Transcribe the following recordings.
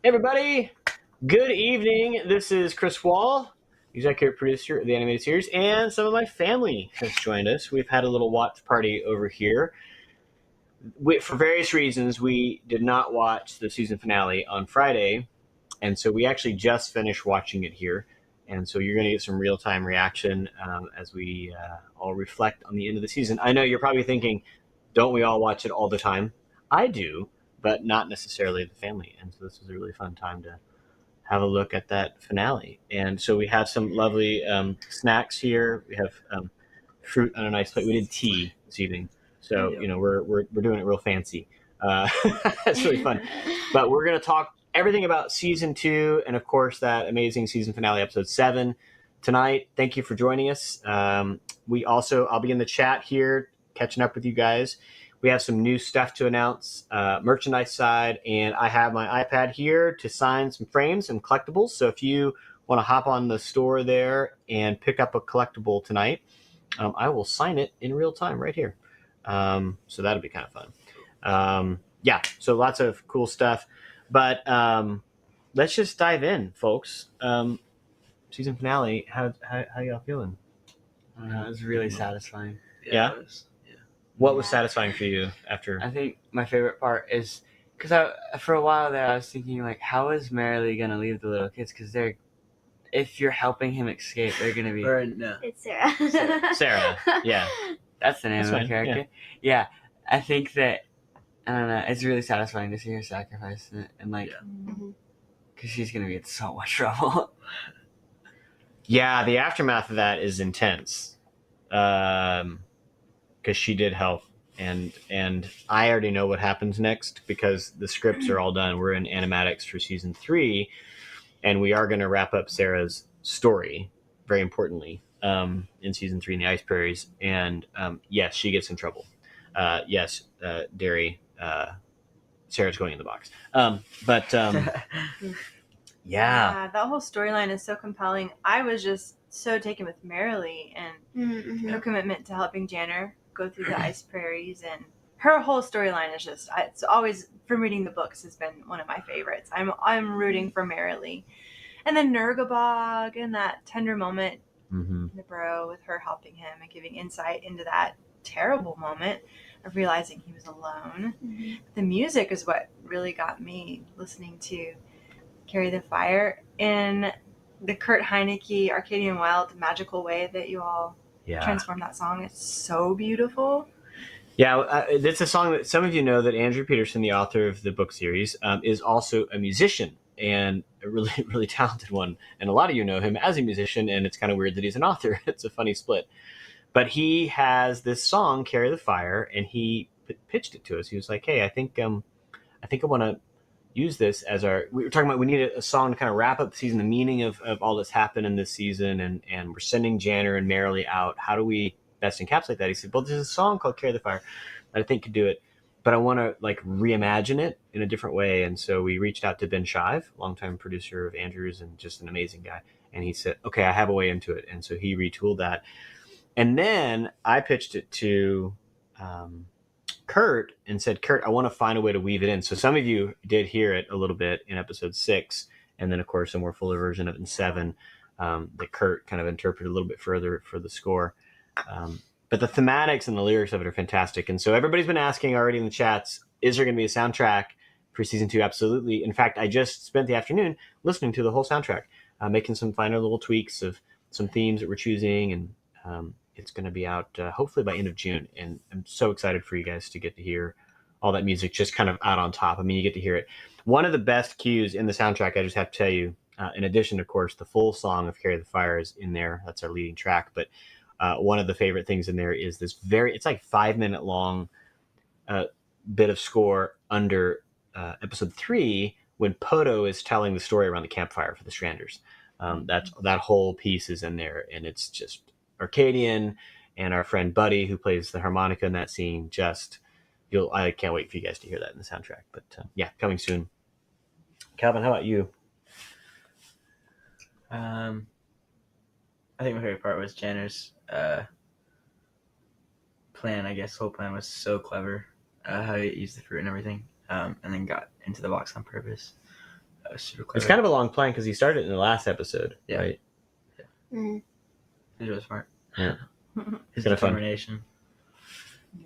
Everybody, good evening. This is Chris Wall, executive producer of the animated series, and some of my family has joined us. We've had a little watch party over here. For various reasons, we did not watch the season finale on Friday, and so we actually just finished watching it here. And so you're going to get some real time reaction as we all reflect on the end of the season. I know you're probably thinking, don't we all watch it all the time? I do, but not necessarily the family. And so this is a really fun time to have a look at that finale. And so we have some lovely snacks here. We have fruit on a nice plate. We did tea this evening, so we're doing it real fancy. It's really fun. But we're going to talk everything about season 2, and of course that amazing season finale, episode 7, tonight. Thank you for joining us. I'll be in the chat here, catching up with you guys. We have some new stuff to announce, merchandise side, and I have my iPad here to sign some frames and collectibles. So if you want to hop on the store there and pick up a collectible tonight, I will sign it in real time right here. So that'll be kind of fun. So lots of cool stuff. But let's just dive in, folks. Season finale, how y'all feeling? It was really satisfying. Yeah? What was satisfying for you after? I think my favorite part is because for a while there I was thinking, like, how is Marilee gonna leave the little kids? Because if you're helping him escape, they're gonna be. No. It's Sarah. Sarah. Yeah. That's the name of the character. Yeah. I think that, I don't know, it's really satisfying to see her sacrifice and because she's gonna be in so much trouble. Yeah, the aftermath of that is intense. Because she did help, and I already know what happens next because the scripts are all done. We're in animatics for season 3, and we are going to wrap up Sarah's story, very importantly, in season 3 in the Ice Prairies. And yes, she gets in trouble. Derry, Sarah's going in the box. Yeah, that whole storyline is so compelling. I was just so taken with Marilee and her commitment to helping Janner go through the Ice Prairies, and her whole storyline is just, it's always, from reading the books, has been one of my favorites. I'm rooting for Marilee. And then Nurgabog and that tender moment in the burrow with her helping him and giving insight into that terrible moment of realizing he was alone. The music is what really got me listening to Carry the Fire in the Kurt Heineke Arcadian Wild magical way that you all transform that song. It's so beautiful. Yeah, it's a song that some of you know that Andrew Peterson, the author of the book series, is also a musician and a really, really talented one. And a lot of you know him as a musician, and it's kind of weird that he's an author. It's a funny split. But he has this song, Carry the Fire, and he pitched it to us. He was like, hey, I think I want to use this as we were talking about, we need a song to kind of wrap up the season, the meaning of all that's happened in this season, and we're sending Janner and Marilee out. How do we best encapsulate that? He said, well, there's a song called Carry the Fire that I think could do it, but I want to reimagine it in a different way. And so we reached out to Ben Shive, longtime producer of Andrews and just an amazing guy. And he said, okay, I have a way into it. And so he retooled that. And then I pitched it to Kurt and said, Kurt, I want to find a way to weave it in. So some of you did hear it a little bit in episode 6, and then of course a more fuller version of it in 7 that Kurt kind of interpreted a little bit further for the score. But the thematics and the lyrics of it are fantastic. And so everybody's been asking already in the chats, is there going to be a soundtrack for season 2? Absolutely. In fact, I just spent the afternoon listening to the whole soundtrack, making some finer little tweaks of some themes that we're choosing, and it's going to be out hopefully by end of June. And I'm so excited for you guys to get to hear all that music just kind of out on top. I mean, you get to hear it. One of the best cues in the soundtrack, I just have to tell you, in addition, of course, the full song of Carry the Fire is in there. That's our leading track. But one of the favorite things in there is this it's like 5-minute long bit of score under episode 3 when Poto is telling the story around the campfire for the Stranders. That whole piece is in there, and it's just Arcadian, and our friend Buddy, who plays the harmonica in that scene, I can't wait for you guys to hear that in the soundtrack. But coming soon. Calvin, how about you? I think my favorite part was Janner's plan. I guess whole plan was so clever, how he used the fruit and everything, and then got into the box on purpose. super clever. It's kind of a long plan because he started in the last episode, Yeah. right? He's really smart. Yeah. His Kinda fun. determination.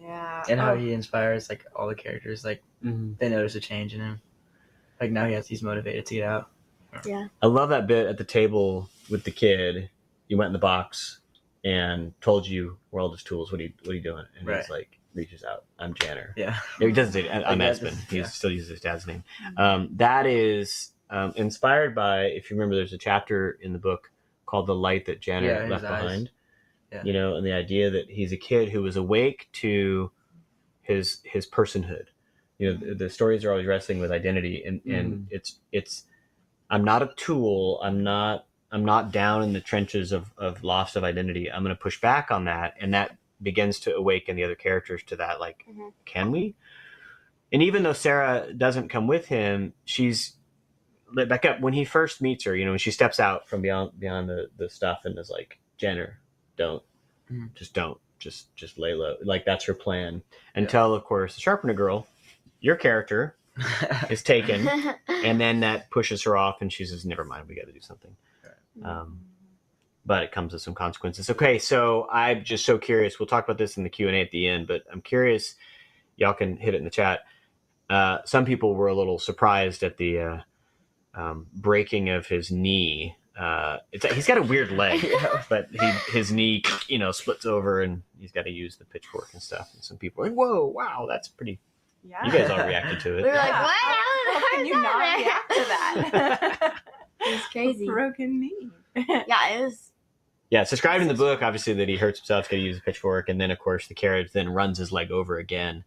Yeah. And how he inspires like all the characters. Like they notice a change in him. Like now he's motivated to get out. Yeah. I love that bit at the table with the kid. You went in the box and told you where all his tools. What are you doing? And he's like, reaches out. I'm Janner. Yeah. No, he doesn't say I'm Espen. He still uses his dad's name. That is inspired by, if you remember, there's a chapter in the book called The Light That Janner Left Behind. Yeah. You know, and the idea that he's a kid who was awake to his personhood. You know, the stories are always wrestling with identity, and it's I'm not a tool. I'm not down in the trenches of loss of identity. I'm going to push back on that, and that begins to awaken the other characters to that. Like, can we? And even though Sarah doesn't come with him, she's back up when he first meets her. You know, when she steps out from beyond the stuff and is like, Jenner, don't, just lay low. Like that's her plan until, of course, the Sharpener girl, your character, is taken, and then that pushes her off, and she says, "Never mind, we got to do something." But it comes with some consequences. Okay, so I'm just so curious. We'll talk about this in the Q&A at the end, but I'm curious. Y'all can hit it in the chat. Some people were a little surprised at the breaking of his knee. He's got a weird leg, but his knee, splits over, and he's got to use the pitchfork and stuff. And some people are like, "Whoa, wow, that's pretty." Yeah. You guys all reacted to it. We were like, what? How can is you not that react to that? It was crazy. Broken knee. Yeah, it was. Yeah, it's described in the book, obviously, that he hurts himself, got to use a pitchfork, and then, of course, the carriage then runs his leg over again.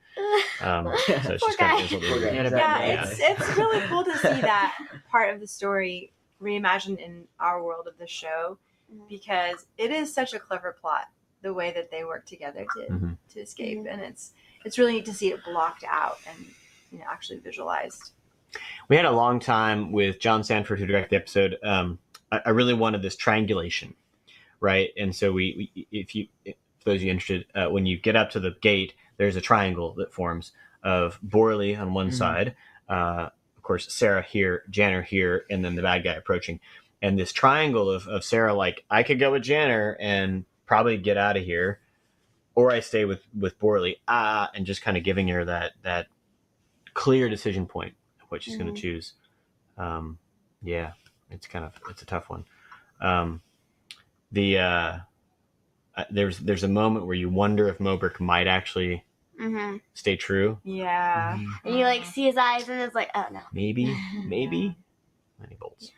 So it's just kind of it's really cool to see that part of the story reimagined in our world of the show, because it is such a clever plot, the way that they work together to escape, and it's really neat to see it blocked out and actually visualized. We had a long time with John Sanford, who directed the episode. I really wanted this triangulation, right? And so for those of you interested, when you get up to the gate, there's a triangle that forms of Borley on one side, of course, Sarah here, Janner here, and then the bad guy approaching. And this triangle of Sarah, like, I could go with Janner and probably get out of here, or I stay with Borley, and just kind of giving her that clear decision point of what she's going to choose. It's a tough one. There's a moment where you wonder if Mobrick might actually stay true. Yeah. And you see his eyes, and it's like, oh no. Maybe. Many bolts.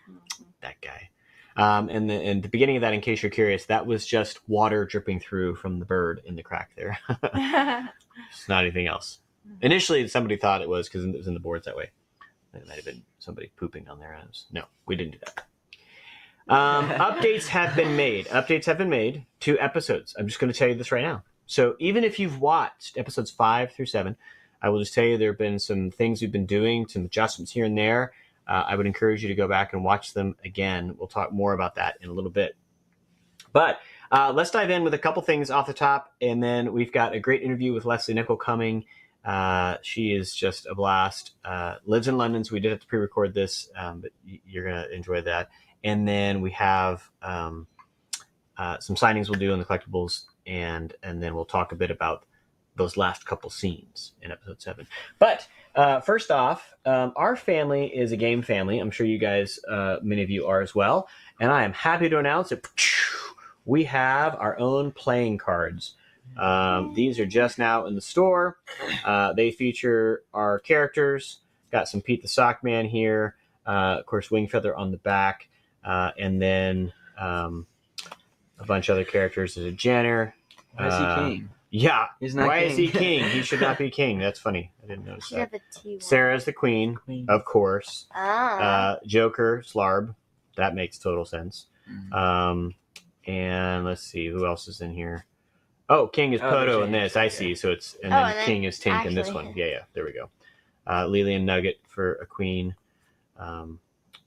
That guy. And the beginning of that, in case you're curious, that was just water dripping through from the bird in the crack there. It's not anything else. Initially, somebody thought it was because it was in the boards that way. It might have been somebody pooping on their nose. No, we didn't do that. Updates have been made. 2 episodes. I'm just going to tell you this right now. So even if you've watched episodes 5 through 7, I will just tell you there have been some things we've been doing, some adjustments here and there. I would encourage you to go back and watch them again. We'll talk more about that in a little bit. But let's dive in with a couple things off the top, and then we've got a great interview with Lesley Nicol coming. She is just a blast. Lives in London, so we did have to pre-record this, but you're going to enjoy that. And then we have some signings we'll do in the collectibles, and then we'll talk a bit about those last couple scenes in episode 7. But first off, our family is a game family. I'm sure you guys, many of you are as well. And I am happy to announce that we have our own playing cards. These are just now in the store. They feature our characters. Got some Pete the Sockman here. Of course, Wingfeather on the back. And then a bunch of other characters. There's a Janner. Why is he king? Yeah. He's not Why king. is he king? He should not be king. That's funny. I didn't notice that. The T1. Sarah's the queen, of course. Joker, Slarb. That makes total sense. And let's see, who else is in here? Oh, King is Poto in this. I see. So it's and then King is Tink in this one. Yeah. There we go. Lilian Nugget for a queen.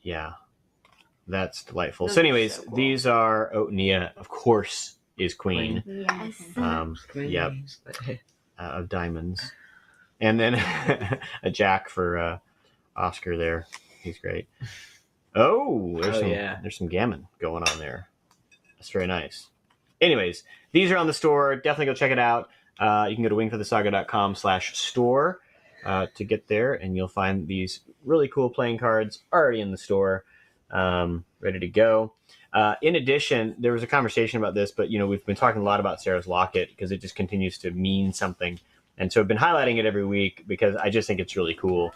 Yeah, that's delightful. So, anyways, so cool. These are Nia, of course, is queen. Yes. Of diamonds, and then a Jack for Oscar there. He's great. Oh, there's some gammon going on there. That's very nice. Anyways, these are on the store. Definitely go check it out. You can go to wingfeathersaga.com/store to get there, and you'll find these really cool playing cards already in the store, ready to go. In addition, there was a conversation about this, but we've been talking a lot about Sarah's locket because it just continues to mean something, and so I've been highlighting it every week because I just think it's really cool.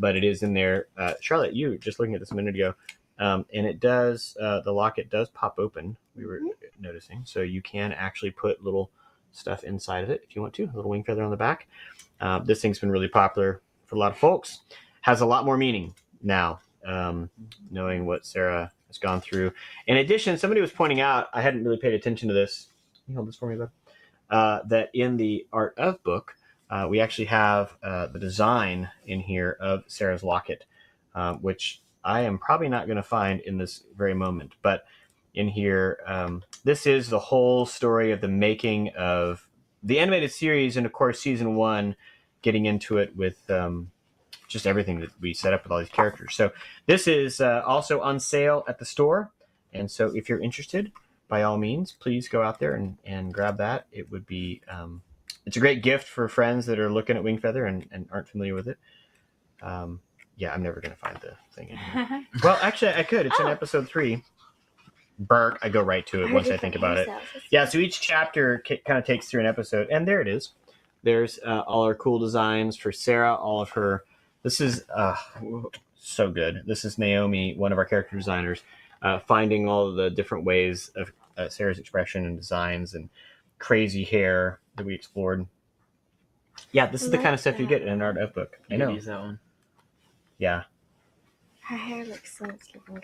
But it is in there. Charlotte, you were just looking at this a minute ago, and it does. The locket does pop open. We were noticing, so you can actually put little stuff inside of it if you want to. A little wing feather on the back. This thing's been really popular for a lot of folks. Has a lot more meaning now, knowing what Sarah has gone through. In addition, somebody was pointing out, I hadn't really paid attention to this. Can you hold this for me, bud? That in the Art of book, we actually have the design in here of Sarah's locket, which I am probably not going to find in this very moment. But in here, this is the whole story of the making of the animated series, and of course, season 1, getting into it with just everything that we set up with all these characters. So this is also on sale at the store. And so if you're interested, by all means, please go out there and grab that. It would be, it's a great gift for friends that are looking at Wingfeather and aren't familiar with it. Yeah, I'm never going to find the thing in here. Well, actually, I could. It's in episode 3. Burke, I go right to it once I think about it. Yeah, so each chapter kind of takes through an episode, and there it is. There's all our cool designs for Sarah, all of her. This is so good. This is Naomi, one of our character designers, finding all of the different ways of Sarah's expression and designs and crazy hair that we explored. Yeah, this is the kind of stuff you get in an Art of book. I know. Use that one. Yeah. Her hair looks so good.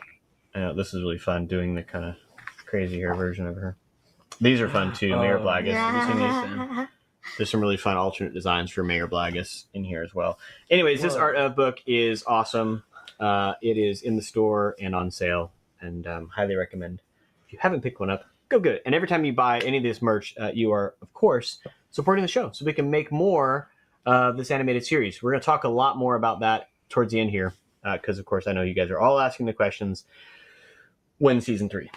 I know, this is really fun, doing the kind of crazy hair version of her. These are fun, too. Mayor Blagus. Have you seen these? There's some really fun alternate designs for Mayor Blagus in here as well. Anyways, this Art of book is awesome. It is in the store and on sale, and highly recommend. If you haven't picked one up, go get it. And every time you buy any of this merch, you are, of course, supporting the show so we can make more of this animated series. We're going to talk a lot more about that towards the end here because, of course, I know you guys are all asking the questions. When season 3?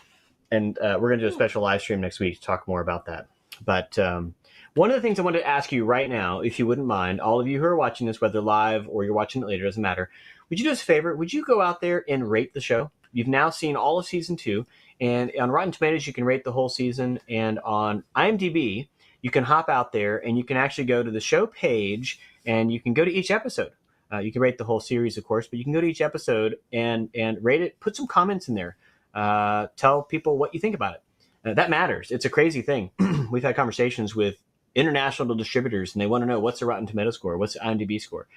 And we're going to do a special live stream next week to talk more about that. But one of the things I wanted to ask you right now, if you wouldn't mind, all of you who are watching this, whether live or you're watching it later, doesn't matter. Would you do us a favor? Would you go out there and rate the show? You've now seen all of season 2. And on Rotten Tomatoes, you can rate the whole season. And on IMDb, you can hop out there and you can actually go to the show page and you can go to each episode. You can rate the whole series, of course, but you can go to each episode and rate it. Put some comments in there. Tell people what you think about it. That matters. It's a crazy thing. We've had conversations with international distributors, and they want to know what's the Rotten Tomato score, what's the IMDb score.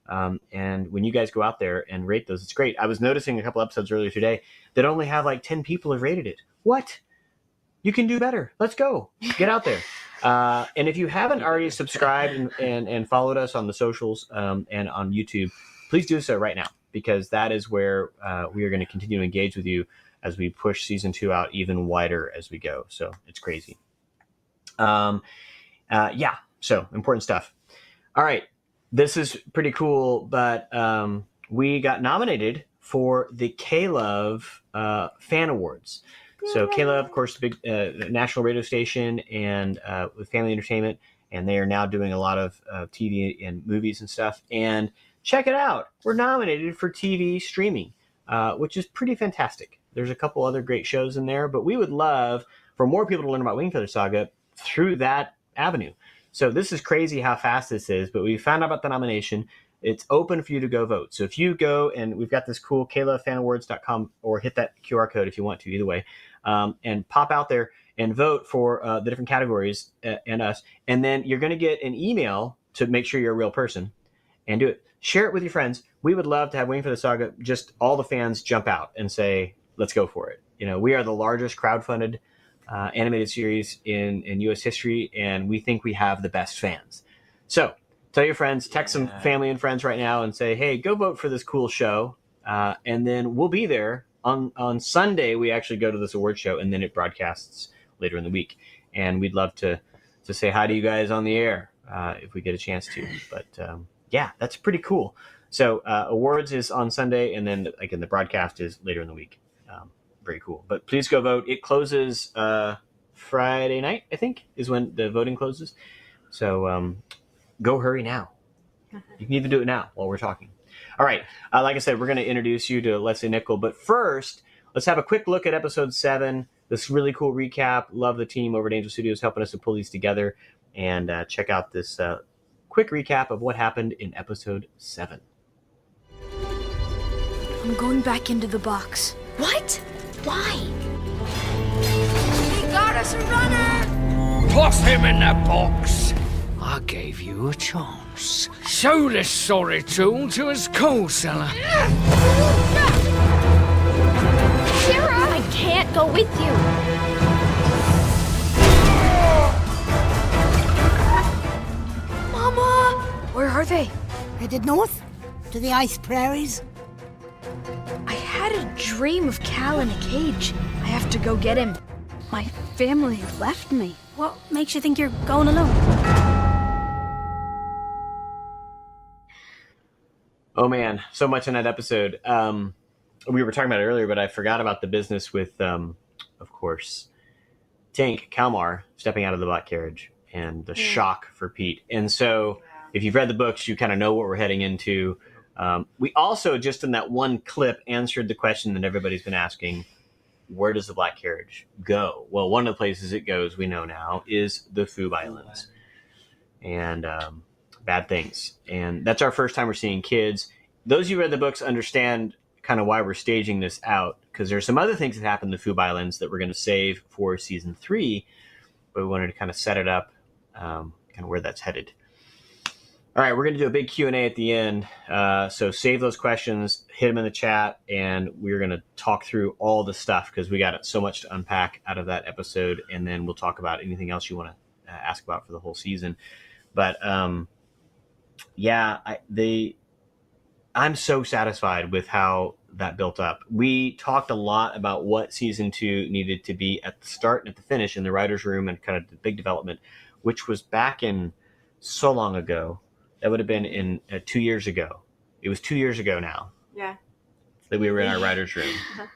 And when you guys go out there and rate those, it's great. I was noticing a couple episodes earlier today that only have like 10 people have rated it. What? You can do better. Let's go. Get out there. And if you haven't already subscribed and followed us on the socials and on YouTube, please do so right now, because that is where we are going to continue to engage with you as we push season 2 out even wider as we go. So it's crazy. Yeah, so important stuff. All right, this is pretty cool, but we got nominated for the K-Love Fan Awards. So K-Love, of course, the big national radio station and with Family Entertainment, and they are now doing a lot of TV and movies and stuff. And check it out, we're nominated for TV streaming, which is pretty fantastic. There's a couple other great shows in there, but we would love for more people to learn about Wingfeather Saga through that avenue. So this is crazy how fast this is, but we found out about the nomination. It's open for you to go vote. So if you go, and we've got this cool KLoveFanAwards.com, or hit that QR code if you want to, either way, and pop out there and vote for the different categories and us. And then you're going to get an email to make sure you're a real person and do it. Share it with your friends. We would love to have Wingfeather Saga, just all the fans jump out and say, let's go for it. You know, we are the largest crowdfunded animated series in U.S. history, and we think we have the best fans. So tell your friends, text some family and friends right now and say, hey, go vote for this cool show. And then we'll be there. On Sunday, we actually go to this award show, and then it broadcasts later in the week. And we'd love to say hi to you guys on the air if we get a chance to. But yeah, that's pretty cool. So awards is on Sunday, and then again the broadcast is later in the week. Very cool. But please go vote. It closes Friday night, I think, is when the voting closes. So go hurry now. You can even do it now while we're talking. All right. Like I said, we're going to introduce you to Lesley Nicol. But first, let's have a quick look at episode 7. This really cool recap. Love the team over at Angel Studios helping us to pull these together. And check out this quick recap of what happened in episode 7. I'm going back into the box. What? Why? He got us a runner! Toss him in the box. I gave you a chance. Show this sorry tool to his coal cellar. Shira! I can't go with you. Mama! Where are they? Headed north to the ice prairies. I had a dream of Cal in a cage. I have to go get him. My family left me. What makes you think you're going alone? Oh man, so much in that episode. We were talking about it earlier, but I forgot about the business with, of course, Tink Kalmar stepping out of the black carriage and the shock for Pete. And so if you've read the books, you kind of know what we're heading into. We also, just in that one clip, answered the question that everybody's been asking: where does the black carriage go? Well, one of the places it goes, we know now, is the Foob Islands. And bad things. And that's our first time we're seeing kids. Those of you who read the books understand kind of why we're staging this out, because there's some other things that happen in the Foob Islands that we're going to save for season 3, but we wanted to kind of set it up, kind of where that's headed. All right, we're going to do a big Q&A at the end, so save those questions, hit them in the chat, and we're going to talk through all the stuff because we got so much to unpack out of that episode, and then we'll talk about anything else you want to ask about for the whole season. But I'm so satisfied with how that built up. We talked a lot about what season 2 needed to be at the start and at the finish in the writer's room and kind of the big development, which was back in so long ago. That would have been in 2 years ago. It was 2 years ago now. Yeah. That we were in our writer's room.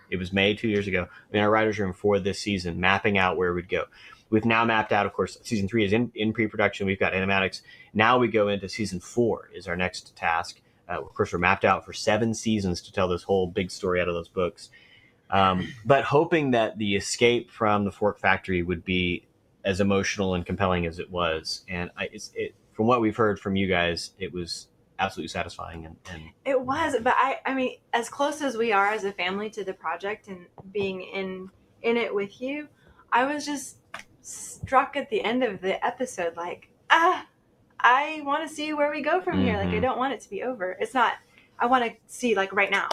It was May 2 years ago. In our writer's room for this season, mapping out where we'd go. We've now mapped out, of course, season 3 is in pre-production. We've got animatics. Now we go into season 4 is our next task. Of course, we're mapped out for 7 seasons to tell this whole big story out of those books. But hoping that the escape from the Fork Factory would be as emotional and compelling as it was. And from what we've heard from you guys, it was absolutely satisfying. And it was, but I mean, as close as we are as a family to the project and being in it with you, I was just struck at the end of the episode, like, I want to see where we go from here. Like, I don't want it to be over. It's not, I want to see, like, right now,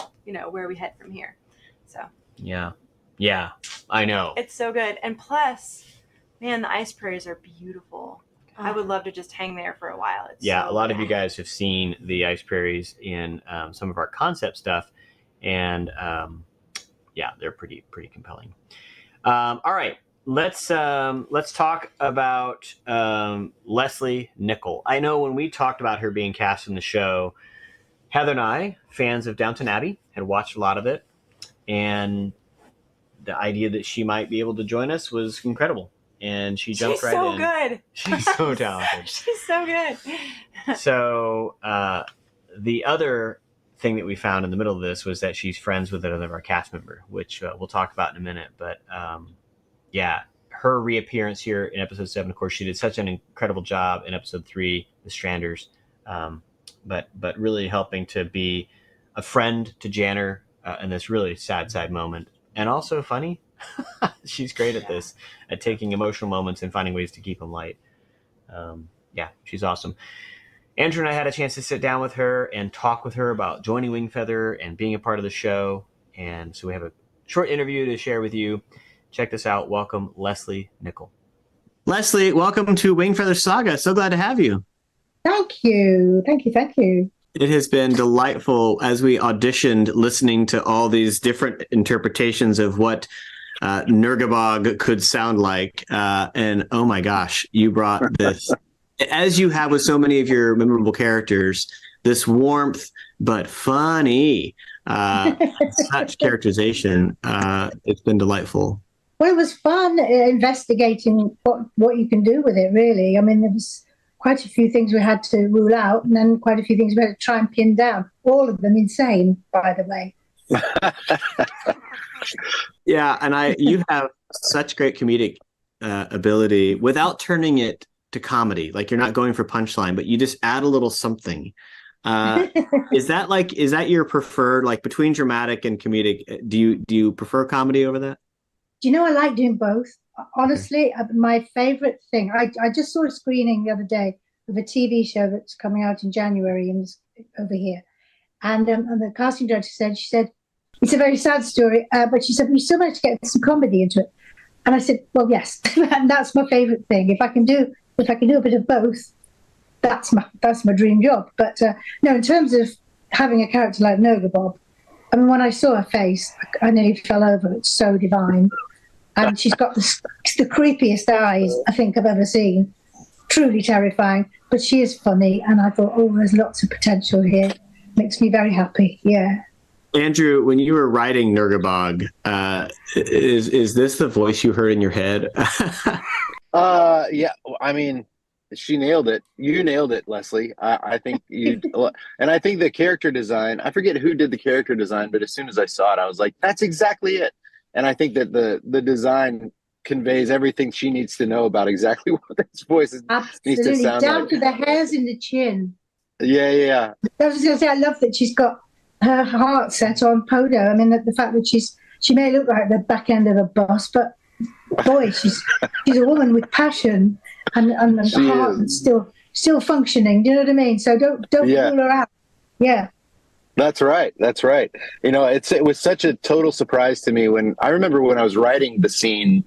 where we head from here. So. Yeah, I know. It's so good. And plus, man, the ice prairies are beautiful. I would love to just hang there for a while. A lot of you guys have seen the ice prairies in some of our concept stuff. And, they're pretty compelling. All right. Let's talk about Lesley Nicol. I know when we talked about her being cast in the show, Heather and I, fans of Downton Abbey, had watched a lot of it, and the idea that she might be able to join us was incredible. And she jumped right in. Good. She's so talented. She's so good. So the other thing that we found in the middle of this was that she's friends with another of our cast member, which we'll talk about in a minute, but. Her reappearance here in episode 7, of course, she did such an incredible job in episode 3, The Stranders, but really helping to be a friend to Janner in this really sad moment, and also funny. She's great at this, at taking emotional moments and finding ways to keep them light. She's awesome. Andrew and I had a chance to sit down with her and talk with her about joining Wingfeather and being a part of the show, and so we have a short interview to share with you. Check this out. Welcome, Lesley Nicol. Lesley, welcome to Wingfeather Saga. So glad to have you. Thank you. It has been delightful as we auditioned, listening to all these different interpretations of what Nurgabog could sound like. And oh my gosh, you brought this, as you have with so many of your memorable characters, this warmth, but funny. Such characterization. It's been delightful. Well, it was fun investigating what you can do with it, really. I mean, there was quite a few things we had to rule out, and then quite a few things we had to try and pin down. All of them insane, by the way. Yeah, and you have such great comedic ability without turning it to comedy. Like, you're not going for punchline, but you just add a little something. Is that your preferred, like, between dramatic and comedic? Do you prefer comedy over that? Do you know, I like doing both. Honestly, my favorite thing, I just saw a screening the other day of a TV show that's coming out in January over here. And the casting director said, it's a very sad story, but she said, we still managed to get some comedy into it. And I said, well, yes, and that's my favorite thing. If I can do a bit of both, that's my dream job. But no, in terms of having a character like Nogabob, I mean, when I saw her face, I nearly fell over. It's so divine. And she's got the creepiest eyes I think I've ever seen. Truly terrifying. But she is funny. And I thought, oh, there's lots of potential here. Makes me very happy. Yeah. Andrew, when you were writing Nurgabog, is this the voice you heard in your head? Yeah. I mean, she nailed it. You nailed it, Lesley. I think you, and I think the character design, I forget who did the character design, but as soon as I saw it, I was like, that's exactly it. And I think that the design conveys everything she needs to know about exactly what this voice needs to sound down like. To the hairs in the chin. Yeah. I was going to say, I love that she's got her heart set on Podo. I mean, the fact that she may look like the back end of a bus, but boy, she's a woman with passion and heart and still functioning. Do you know what I mean? So don't rule her out. Yeah. That's right. You know, it was such a total surprise to me when I was writing the scene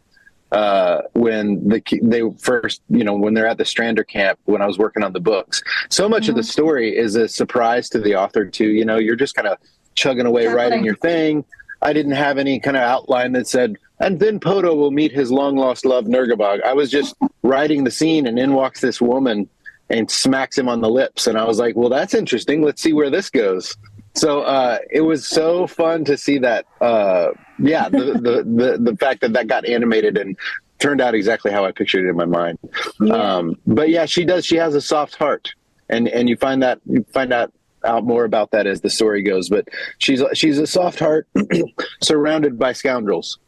when they first, you know, when they're at the Strander camp, when I was working on the books. So much of the story is a surprise to the author too. You know, you're just kind of chugging away, writing your thing. I didn't have any kind of outline that said, and then Podo will meet his long lost love, Nurgabog. I was just writing the scene, and in walks this woman and smacks him on the lips. And I was like, well, that's interesting. Let's see where this goes. So it was so fun to see that. The fact that got animated and turned out exactly how I pictured it in my mind. Yeah. But yeah, she does. She has a soft heart, and you find out more about that as the story goes. But she's a soft heart surrounded by scoundrels.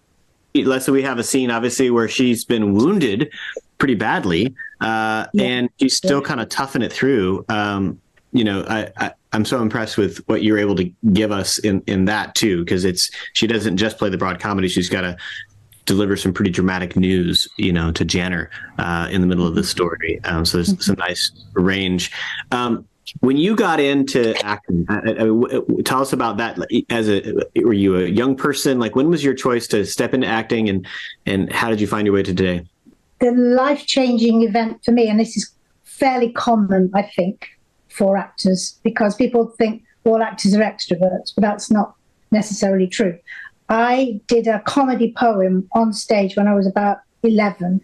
Leslie, we have a scene obviously where she's been wounded pretty badly, and she's still kind of toughing it through. You know, I'm so impressed with what you're able to give us in that too, because she doesn't just play the broad comedy; she's got to deliver some pretty dramatic news, you know, to Janner in the middle of the story. So there's some nice range. When you got into acting, tell us about that. Were you a young person? Like, when was your choice to step into acting, and how did you find your way to today? The life-changing event for me, and this is fairly common, I think, for actors, because people think all actors are extroverts, but that's not necessarily true. I did a comedy poem on stage when I was about 11,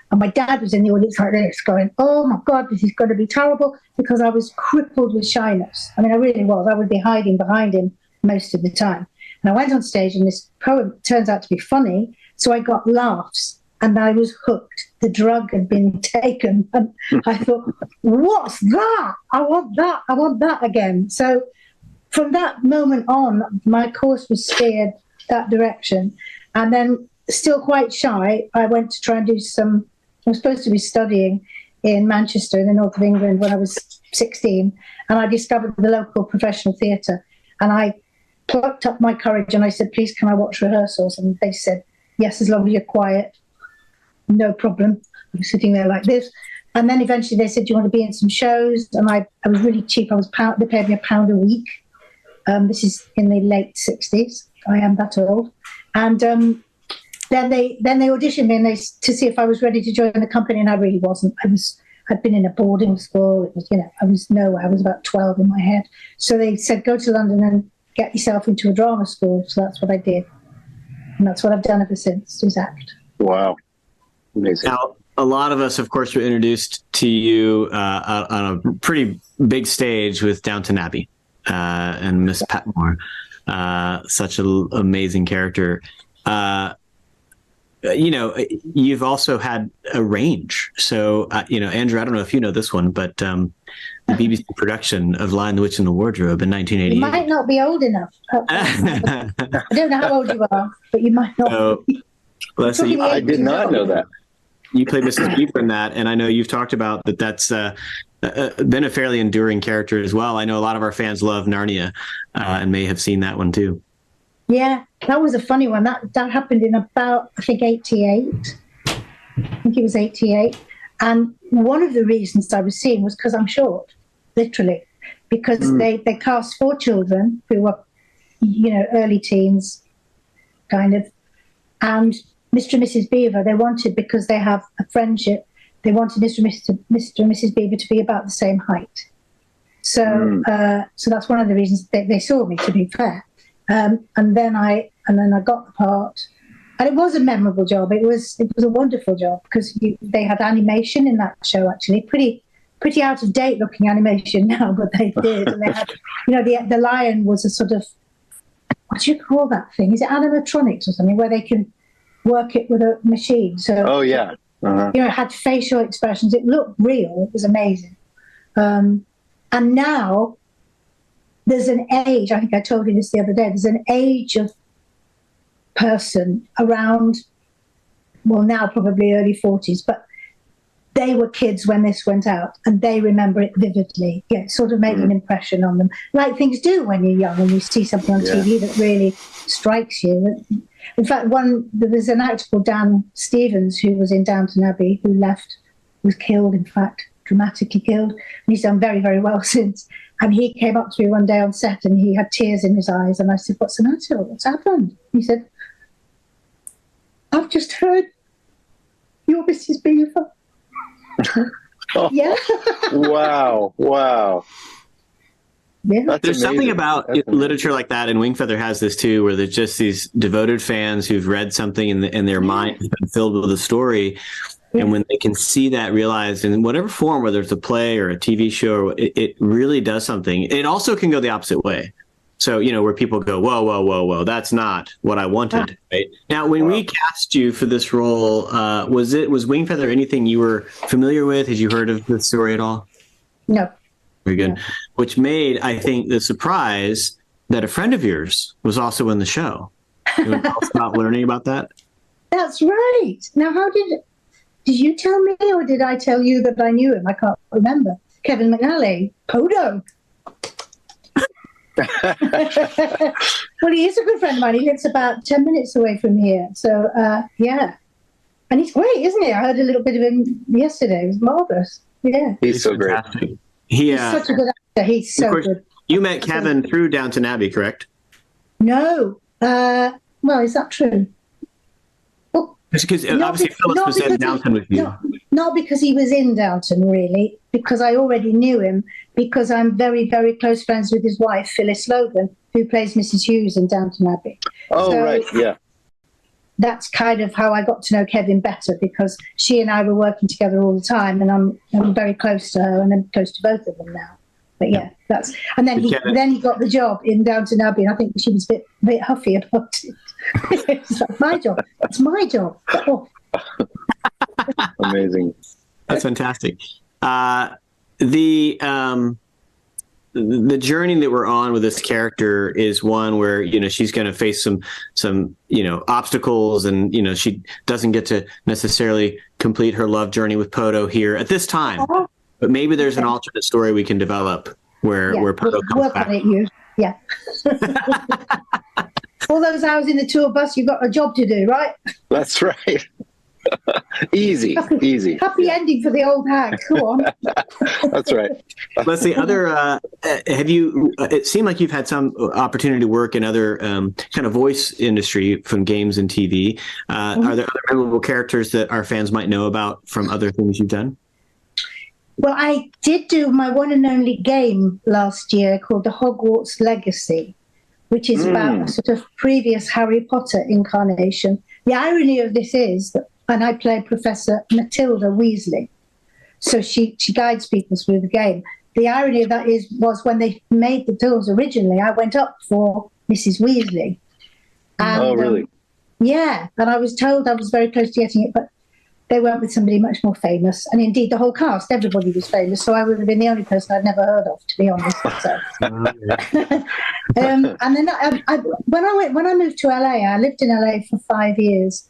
and my dad was in the audience like this, going, oh my God, this is going to be terrible, because I was crippled with shyness. I mean, I really was. I would be hiding behind him most of the time. And I went on stage, and this poem turns out to be funny, so I got laughs, and I was hooked. The drug had been taken, and I thought, what's that? I want that again. So from that moment on, my course was steered that direction. And then, still quite shy, I went to try and do I was supposed to be studying in Manchester in the north of England when I was 16, and I discovered the local professional theatre, and I plucked up my courage and I said, please, can I watch rehearsals? And they said, yes, as long as you're quiet. No problem. I was sitting there like this. And then eventually they said, do you want to be in some shows? And I was really cheap. They paid me £1 a week. This is in the late 60s. I am that old. And then they auditioned me to see if I was ready to join the company, and I really wasn't. I'd been in a boarding school. It was, you know, I was nowhere. I was about 12 in my head. So they said, go to London and get yourself into a drama school. So that's what I did. And that's what I've done ever since, is act. Wow. Amazing. Now, a lot of us, of course, were introduced to you on a pretty big stage with Downton Abbey. and Miss Patmore. Such an amazing character. You've also had a range. So, Andrew, I don't know if you know this one, but the BBC production of Lion, the Witch, and the Wardrobe in 1988. You might not be old enough. I don't know how old you are, but you might not be. Leslie, I did not know that. You played Mrs. Beaver in that, and I know you've talked about that's been a fairly enduring character as well. I know a lot of our fans love Narnia and may have seen that one too. Yeah, that was a funny one. That happened in about, I think, 88. I think it was 88. And one of the reasons I was seeing was because I'm short, literally, because they cast 4 children who were, early teens, kind of, and Mr. and Mrs. Beaver, they wanted, because they have a friendship, they wanted Mr. and Mrs. Beaver to be about the same height. So so that's one of the reasons they saw me, to be fair. And then I got the part, and it was a memorable job. It was a wonderful job because they had animation in that show, actually, pretty out of date looking animation now, but they did. And they had, the lion was a sort of, what do you call that thing? Is it animatronics or something where they can work it with a machine? So oh yeah, it had facial expressions. It looked real. It was amazing. And now there's an age, I think I told you this the other day, there's an age of person around, well, now probably early 40s, but they were kids when this went out and they remember it vividly. Yeah, it sort of made an impression on them, like things do when you're young, when you see something on TV that really strikes you. In fact, there was an actor called Dan Stevens who was in Downton Abbey who was killed, in fact, dramatically killed. And he's done very, very well since. And he came up to me one day on set and he had tears in his eyes. And I said, "What's the matter? What's happened?" He said, "I've just heard you're Mrs. Beaver." Yeah. Wow. Yeah. That's There's amazing. something about literature like that, and Wingfeather has this too, where there's just these devoted fans who've read something and their mind has been filled with a story. And when they can see that realized in whatever form, whether it's a play or a TV show, it really does something. It also can go the opposite way. So, where people go, whoa, that's not what I wanted. Right? Now, when we cast you for this role, was Wingfeather anything you were familiar with? Had you heard of the story at all? No. Very good. No. Which made, I think, the surprise that a friend of yours was also in the show. You want to tell us about learning about that? That's right. Now, did you tell me or did I tell you that I knew him? I can't remember. Kevin McNally, Podo. Well, he is a good friend of mine. He lives about 10 minutes away from here. So, yeah. And he's great, isn't he? I heard a little bit of him yesterday. It was marvellous. Yeah. He's so great. He's such a good actor. He's so good. You met Kevin through Downton Abbey, correct? No. Well, is that true? Because obviously Phyllis was in Downton with you. Not because he was in Downton, really, because I already knew him, because I'm very, very close friends with his wife, Phyllis Logan, who plays Mrs. Hughes in Downton Abbey. Oh, so right, yeah. That's kind of how I got to know Kevin better, because she and I were working together all the time, and I'm very close to her, and I'm close to both of them now. But yeah, and then he got the job in Downton Abbey, and I think she was a bit huffy about it. It's like, my job. It's my job. Oh. Amazing. That's fantastic. The journey that we're on with this character is one where she's going to face some obstacles, and she doesn't get to necessarily complete her love journey with Podo here at this time. But maybe there's an alternate story we can develop where Podo comes back. On it, yeah. All those hours in the tour bus, you've got a job to do, right? That's right. Easy. Happy ending for the old hag. Go on. That's right. Leslie, have you? It seemed like you've had some opportunity to work in other kind of voice industry from games and TV. Are there other memorable characters that our fans might know about from other things you've done? Well, I did do my one and only game last year called The Hogwarts Legacy, which is about a sort of previous Harry Potter incarnation. The irony of this is that, and I play Professor Matilda Weasley, so she guides people through the game. the irony of that was when they made the films originally, I went up for Mrs. Weasley. And, oh, really? Yeah, and I was told I was very close to getting it, but they went with somebody much more famous. And indeed, the whole cast, everybody was famous, so I would have been the only person I'd never heard of, to be honest. So. And then when I moved to LA, I lived in LA for 5 years.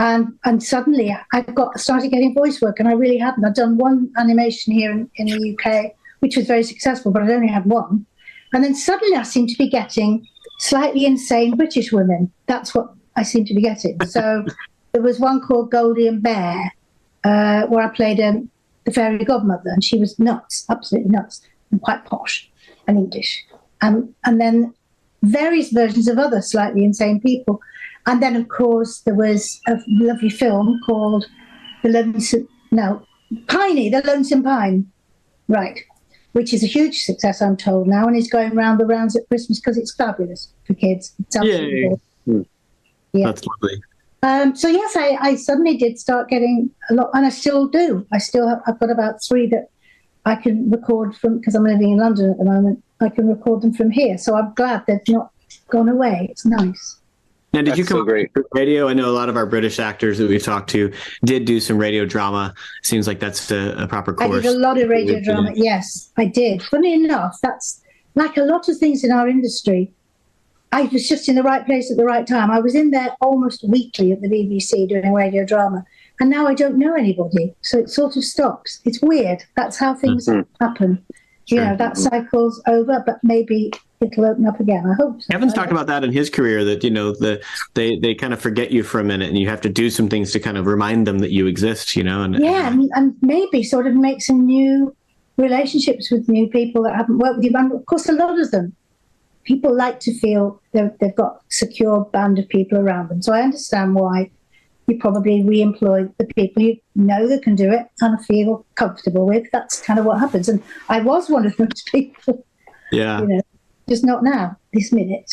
And suddenly I started getting voice work, and I really hadn't. I'd done one animation here in the UK, which was very successful, but I'd only had one. And then suddenly I seemed to be getting slightly insane British women. That's what I seemed to be getting. So there was one called Goldie and Bear, where I played the fairy godmother, and she was nuts, absolutely nuts, and quite posh and English. And then various versions of other slightly insane people. And then, of course, there was a lovely film called The Lonesome Pine, right, which is a huge success, I'm told now, and is going round the rounds at Christmas because it's fabulous for kids. It's absolutely yeah. That's lovely. So yes, I suddenly did start getting a lot, and I still do. I've got about 3 that I can record from, because I'm living in London at the moment. I can record them from here, so I'm glad they've not gone away. It's nice. Now, did you come up with radio? I know a lot of our British actors that we've talked to did do some radio drama. Seems like that's a proper course. I did a lot of radio drama. Yes, I did. Funny enough, that's like a lot of things in our industry. I was just in the right place at the right time. I was in there almost weekly at the BBC doing radio drama, and now I don't know anybody. So it sort of stops. It's weird. That's how things happen. You know, that cycle's over, but maybe it'll open up again. I hope so. Kevin's talked about that in his career, that, you know, they kind of forget you for a minute, and you have to do some things to kind of remind them that you exist, you know. And maybe sort of make some new relationships with new people that haven't worked with you. And of course, a lot of them, people like to feel they've got a secure band of people around them. So I understand why you probably re-employ the people you know that can do it and feel comfortable with. That's kind of what happens. And I was one of those people. Yeah. You know, just not now, this minute.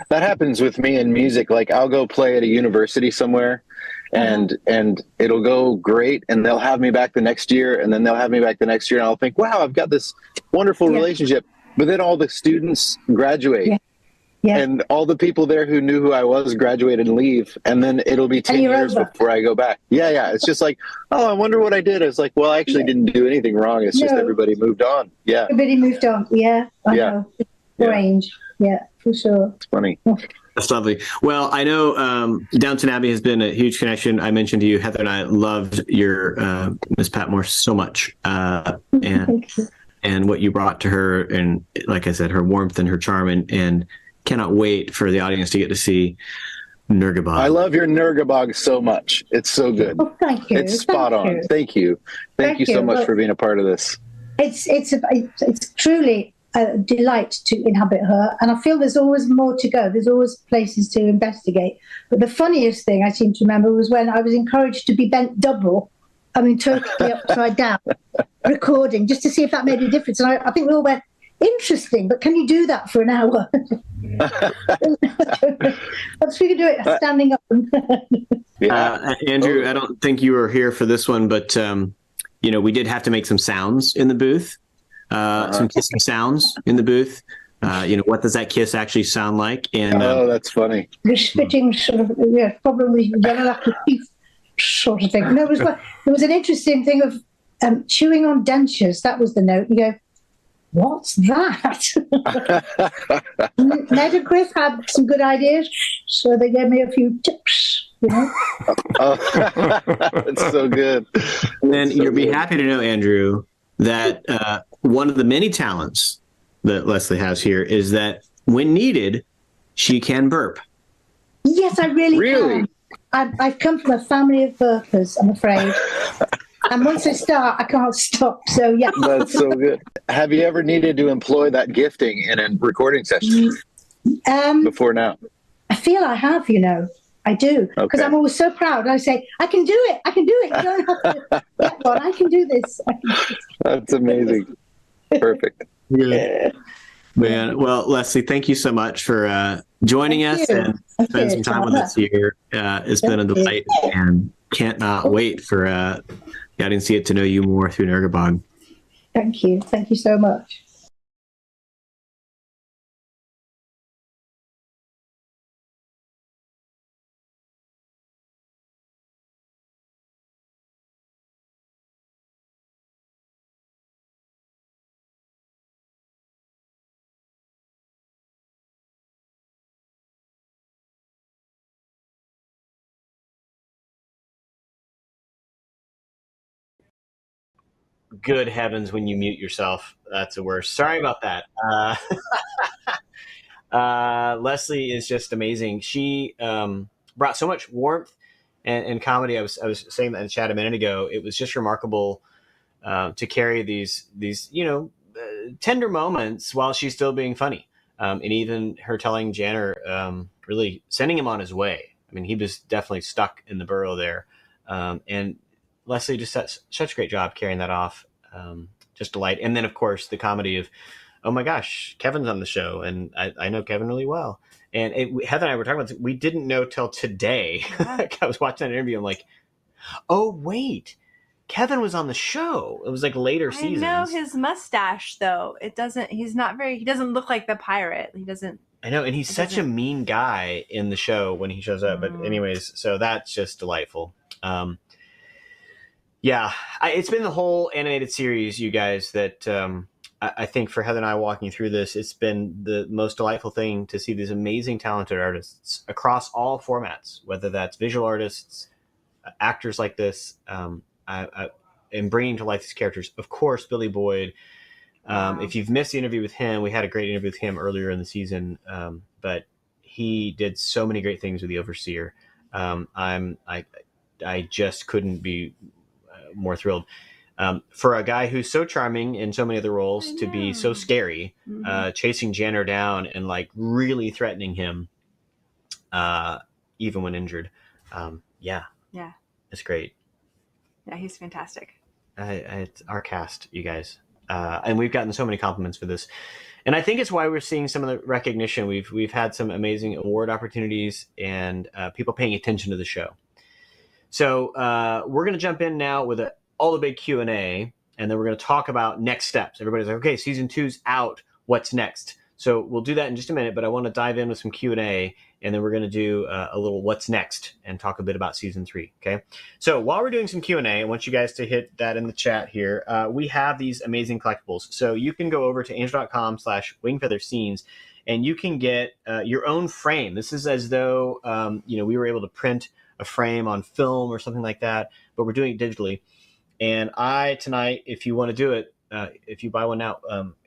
That happens with me in music. Like, I'll go play at a university somewhere, and it'll go great, and they'll have me back the next year, and then they'll have me back the next year, and I'll think, wow, I've got this wonderful relationship. But then all the students graduate. And all the people there who knew who I was graduate and leave, and then it'll be 10 years before I go back. Yeah. It's just like, oh, I wonder what I did. It's like, well, I actually didn't do anything wrong. It's just everybody moved on. Yeah. Everybody moved on. Yeah. I know. Range. Yeah, for sure. It's funny. That's lovely. Well, I know Downton Abbey has been a huge connection. I mentioned to you, Heather and I loved your Miss Patmore so much. And what you brought to her, and like I said, her warmth and her charm, and cannot wait for the audience to get to see Nurgabog. I love your Nurgabog so much. It's so good. Oh, thank you. It's spot on. Thank you. Thank you so much for being a part of this. It's truly a delight to inhabit her, and I feel there's always more to go. There's always places to investigate. But the funniest thing I seem to remember was when I was encouraged to be bent double. I mean, totally upside down, recording, just to see if that made a difference. And I think we all went, interesting, but can you do that for an hour? Perhaps we could do it standing up. Andrew, I don't think you were here for this one, but you know, we did have to make some sounds in the booth, some kissing sounds in the booth. You know, what does that kiss actually sound like? And that's funny. The spitting sort of, probably like teeth sort of thing. No, there was an interesting thing of chewing on dentures. That was the note. You go, what's that? Ned and Griff had some good ideas, so they gave me a few tips, you know. It's so good. And you'll be happy to know, Andrew, that one of the many talents that Lesley has here is that when needed, she can burp. Yes, I really can. I've come from a family of burpers, I'm afraid. And once I start, I can't stop. So, yeah. That's so good. Have you ever needed to employ that gifting in a recording session before now? I feel I have, you know. I do. Because I'm always so proud. I say, I can do it. I can do it. You don't have to get one. I can do this. That's amazing. Perfect. Yeah. Man, well, Lesley, thank you so much for joining us and spending some time with us here. It's been a delight, and can't not wait for getting to get to know you more through Nurgabog. Thank you. Thank you so much. Good heavens, when you mute yourself, that's the worst. Sorry about that. Lesley is just amazing. She brought so much warmth and comedy. I was saying that in the chat a minute ago. It was just remarkable to carry these tender moments while she's still being funny. And even her telling Janner, really sending him on his way. I mean, he was definitely stuck in the burrow there. And Lesley just does such a great job carrying that off. Just delight. And then, of course, the comedy of, oh my gosh, Kevin's on the show, and I know Kevin really well. And Heather and I were talking about this. We didn't know till today. Yeah. I was watching that interview. I'm like, oh wait, Kevin was on the show. It was like later seasons. I know his mustache though. It doesn't. He's not very. He doesn't look like the pirate. He doesn't. I know, and he's such a mean guy in the show when he shows up. But anyways, so that's just delightful. Yeah, it's been the whole animated series, you guys, that I think for Heather and I walking through this, it's been the most delightful thing to see these amazing, talented artists across all formats, whether that's visual artists, actors like this, and bringing to life these characters. Of course, Billy Boyd. If you've missed the interview with him, we had a great interview with him earlier in the season, but he did so many great things with the Overseer. I just couldn't be more thrilled. For a guy who's so charming in so many other roles to be so scary, chasing Janner down and like really threatening him, even when injured. Yeah, it's great. Yeah, he's fantastic. It's our cast, you guys, and we've gotten so many compliments for this, and I think it's why we're seeing some of the recognition. We've had some amazing award opportunities and people paying attention to the show. So we're going to jump in now with all the big Q&A, and then we're going to talk about next steps. Everybody's like, okay, season 2's out. What's next? So we'll do that in just a minute, but I want to dive in with some Q&A, and then we're going to do a little what's next and talk a bit about season 3, okay? So while we're doing some Q&A, I want you guys to hit that in the chat here. We have these amazing collectibles. So you can go over to angel.com/wingfeatherscenes, and you can get your own frame. This is as though we were able to print a frame on film or something like that, but we're doing it digitally. And tonight, if you want to do it, if you buy one now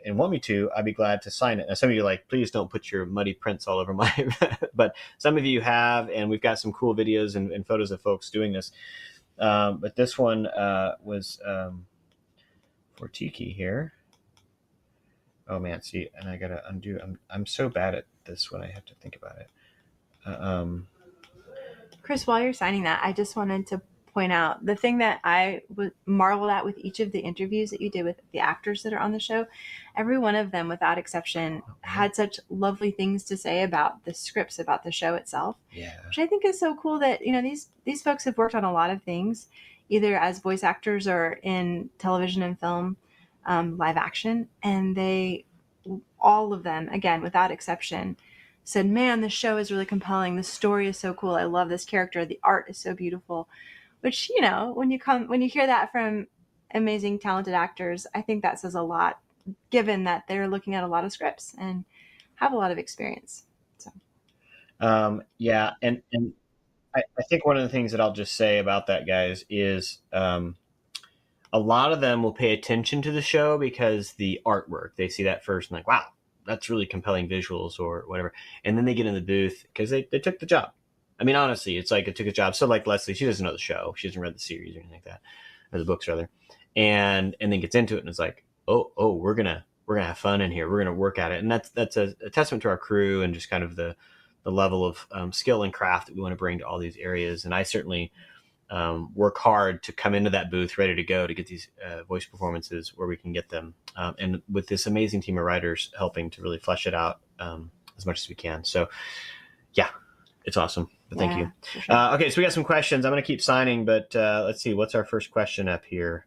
and want me to, I'd be glad to sign it. Now, some of you are like, please don't put your muddy prints all over my, but some of you have, and we've got some cool videos and photos of folks doing this. But this one was for Tiki here. Oh man, see, and I gotta undo. I'm so bad at this when I have to think about it. Chris, while you're signing that, I just wanted to point out the thing that I marveled at with each of the interviews that you did with the actors that are on the show. Every one of them, without exception, had such lovely things to say about the scripts, about the show itself. Yeah. Which I think is so cool that, these folks have worked on a lot of things, either as voice actors or in television and film, live action. And all of them, again, without exception, said, man, this show is really compelling. The story is so cool. I love this character. The art is so beautiful. Which, when you hear that from amazing, talented actors, I think that says a lot, given that they're looking at a lot of scripts and have a lot of experience. So, yeah. And I think one of the things that I'll just say about that, guys, is a lot of them will pay attention to the show because the artwork, they see that first and like, wow, that's really compelling visuals or whatever. And then they get in the booth because they took the job. I mean, honestly, it's like it took a job. So like Lesley, she doesn't know the show. She hasn't read the series or anything like that, or the books rather. And then gets into it and it's like, oh, we're gonna have fun in here. We're gonna work at it. And that's a testament to our crew and just kind of the level of skill and craft that we want to bring to all these areas. And I certainly work hard to come into that booth ready to go to get these voice performances where we can get them. And with this amazing team of writers helping to really flesh it out as much as we can. So yeah, it's awesome. But thank you. Sure. Okay, so we got some questions. I'm going to keep signing, but let's see. What's our first question up here?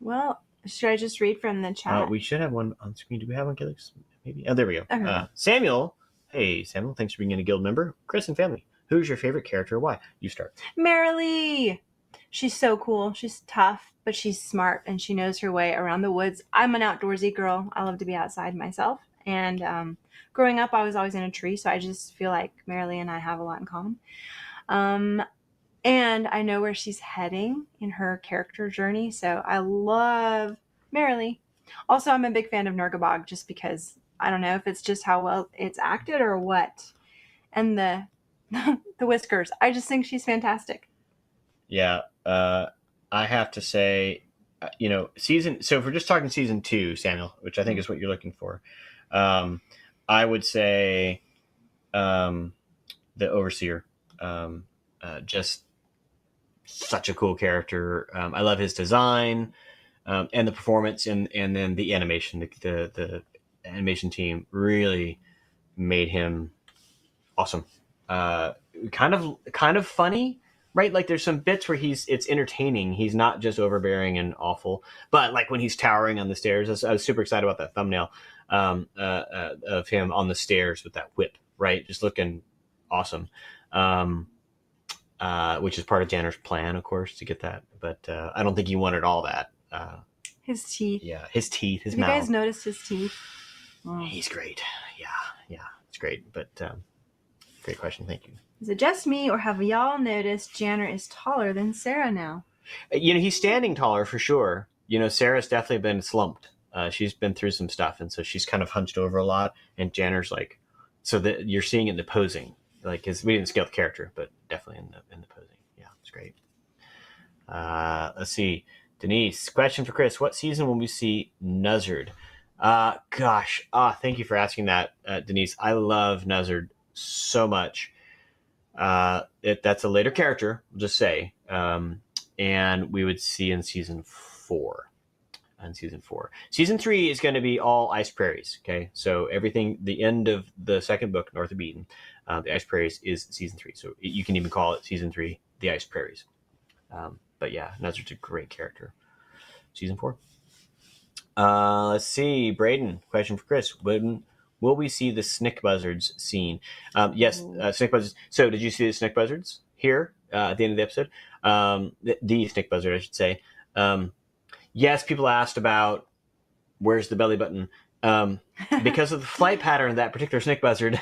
Well, Should I just read from the chat? We should have one on screen. Do we have one, Gilix? Maybe. Oh, there we go. Okay. Samuel. Hey, Samuel. Thanks for being a guild member. Chris and family. Who's your favorite character? Why? You start. Merrily. She's so cool. She's tough, but she's smart, and she knows her way around the woods. I'm an outdoorsy girl. I love to be outside myself. And growing up, I was always in a tree, so I just feel like Merrily and I have a lot in common. And I know where she's heading in her character journey, so I love Merrily. Also, I'm a big fan of Nurgabog, just because I don't know if it's just how well it's acted or what. And the the whiskers, I just think she's fantastic. Yeah, I have to say, so if we're just talking season 2, Samuel, which I think is what you're looking for, I would say the Overseer, just such a cool character. I love his design and the performance, and then the animation. The animation team really made him awesome. Kind of funny. Right, like there's some bits where it's entertaining. He's not just overbearing and awful, but like when he's towering on the stairs, I was super excited about that thumbnail of him on the stairs with that whip, right? Just looking awesome, which is part of Janner's plan, of course, to get that. But I don't think he wanted all that. His teeth. Yeah, his teeth, his Have mouth. You guys noticed his teeth? Oh. He's great. Yeah, it's great. But great question. Thank you. Is it just me, or have y'all noticed Janner is taller than Sarah now? He's standing taller for sure. Sarah's definitely been slumped. She's been through some stuff, and so she's kind of hunched over a lot. And Janner's like, so that you're seeing it in the posing, like we didn't scale the character, but definitely in the posing. Yeah, it's great. Let's see, Denise. Question for Chris: what season will we see Nuzzard? Thank you for asking that, Denise. I love Nuzzard so much. That's a later character, we'll just say, and we would see in season 4. Season 3 is going to be all Ice Prairies. Okay, so everything, the end of the second book, North of Eden, the Ice Prairies is season 3. So you can even call it season 3, the Ice Prairies. But yeah, Nuzzard's a great character. Season 4. Let's see, Braden. Question for Chris: when will we see the Snick Buzzards scene? Yes, Snick Buzzards. So did you see the Snick Buzzards here at the end of the episode? The Snick Buzzard, I should say. Yes, people asked about where's the belly button. Because of the flight pattern of that particular Snick Buzzard,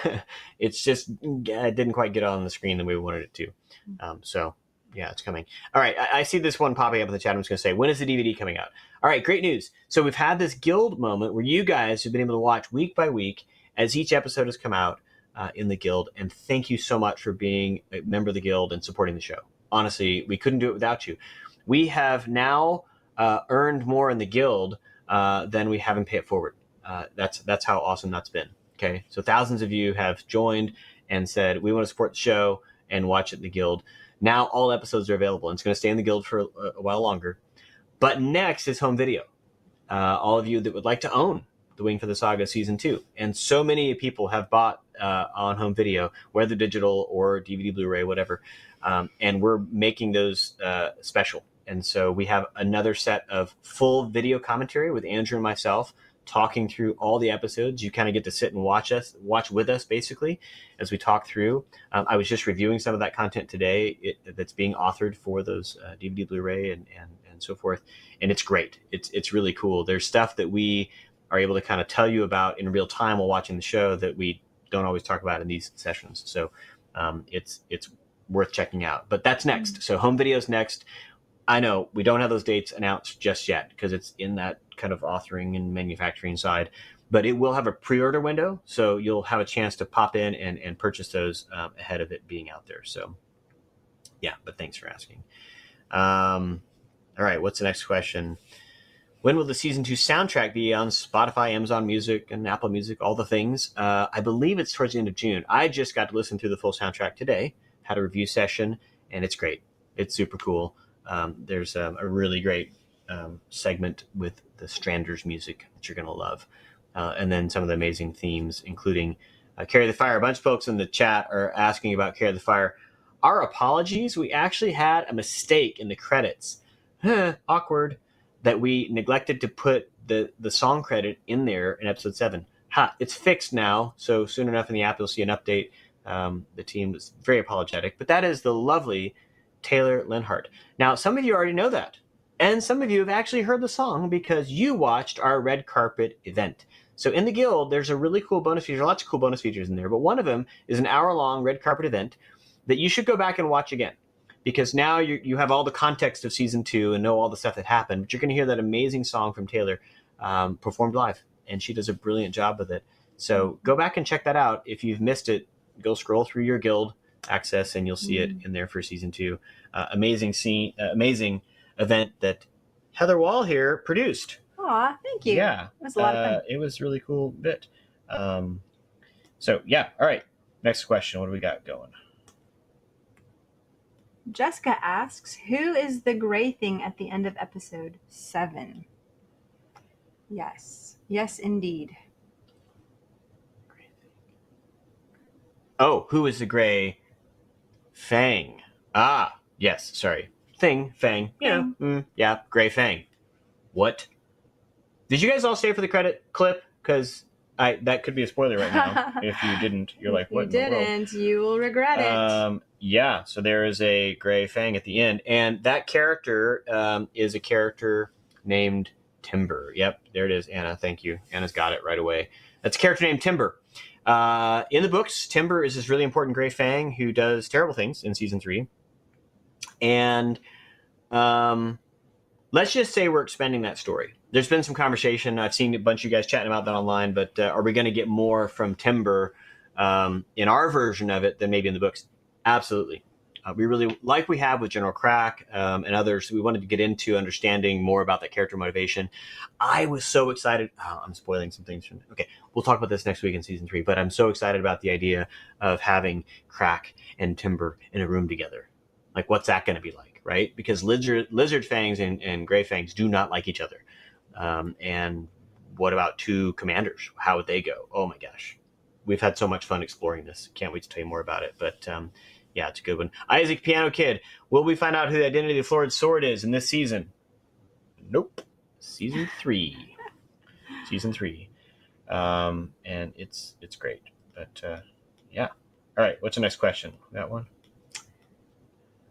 it's just it didn't quite get on the screen the way we wanted it to. So yeah, it's coming. All right, I see this one popping up in the chat. I'm just going to say, when is the DVD coming out? All right, great news. So we've had this guild moment where you guys have been able to watch week by week as each episode has come out in the guild. And thank you so much for being a member of the guild and supporting the show. Honestly, we couldn't do it without you. We have now earned more in the guild than we have in Pay It Forward. That's how awesome that's been. Okay, so thousands of you have joined and said, we want to support the show and watch it in the guild. Now all episodes are available, and it's going to stay in the guild for a while longer. But next is home video. All of you that would like to own the Wingfeather Saga Season 2. And so many people have bought on home video, whether digital or DVD, Blu-ray, whatever. And we're making those special. And so we have another set of full video commentary with Andrew and myself talking through all the episodes. You kind of get to sit and watch with us, basically, as we talk through. I was just reviewing some of that content today that's being authored for those DVD, Blu-ray, and so forth. And it's great. It's really cool. There's stuff that we are able to kind of tell you about in real time while watching the show that we don't always talk about in these sessions. So it's worth checking out. But that's next. So home video is next. I know we don't have those dates announced just yet because it's in that kind of authoring and manufacturing side, but it will have a pre-order window. So you'll have a chance to pop in and purchase those ahead of it being out there. So yeah, but thanks for asking. All right, what's the next question? When will the season 2 soundtrack be on Spotify, Amazon Music, and Apple Music, all the things? I believe it's towards the end of June. I just got to listen through the full soundtrack today, had a review session, and it's great. It's super cool. There's a really great segment with the Stranders music that you're going to love. And then some of the amazing themes, including Carry the Fire. A bunch of folks in the chat are asking about Carry the Fire. Our apologies. We actually had a mistake in the credits. Awkward. that we neglected to put the song credit in there in episode 7. It's fixed now, so soon enough in the app you'll see an update. The team was very apologetic, but that is the lovely Taylor Linhart. Now, some of you already know that, and some of you have actually heard the song because you watched our red carpet event. So in the Guild, there's a really cool bonus feature, lots of cool bonus features in there, but one of them is an hour-long red carpet event that you should go back and watch again, because now you have all the context of season 2 and know all the stuff that happened, but you're going to hear that amazing song from Taylor performed live, and she does a brilliant job with it. So go back and check that out. If you've missed it, go scroll through your Guild access and you'll see it in there for season 2. Amazing event that Heather Wall here produced. Aw, thank you. Yeah. It was a lot of fun. It was a really cool bit. So yeah, all right. Next question. What do we got going? Jessica asks, who is the gray thing at the end of episode 7? Yes. Yes, indeed. Oh, who is the gray fang? Ah, yes, sorry. Thing, fang. Yeah, gray fang. What? Did you guys all stay for the credit clip? Because that could be a spoiler right now. If you didn't, you're like, what? If you didn't, you will regret it. Yeah, so there is a gray fang at the end. And that character is a character named Timber. Yep, there it is, Anna. Thank you. Anna's got it right away. That's a character named Timber. In the books, Timber is this really important gray fang who does terrible things in season 3. And let's just say we're expanding that story. There's been some conversation. I've seen a bunch of you guys chatting about that online, but are we going to get more from Timber in our version of it than maybe in the books? Absolutely. We really, like we have with General Crack and others, we wanted to get into understanding more about that character motivation. I was so excited. Oh, I'm spoiling some things. Okay, we'll talk about this next week in season 3, but I'm so excited about the idea of having Crack and Timber in a room together. Like, what's that going to be like, right? Because lizard fangs and gray fangs do not like each other. And what about 2 commanders? How would they go? Oh my gosh. We've had so much fun exploring this. Can't wait to tell you more about it. But yeah, it's a good one. Isaac Piano Kid, will we find out who the identity of the Florid Sword is in this season? Nope. Season 3. Season 3. And it's great. But yeah. All right, what's the next question? That one?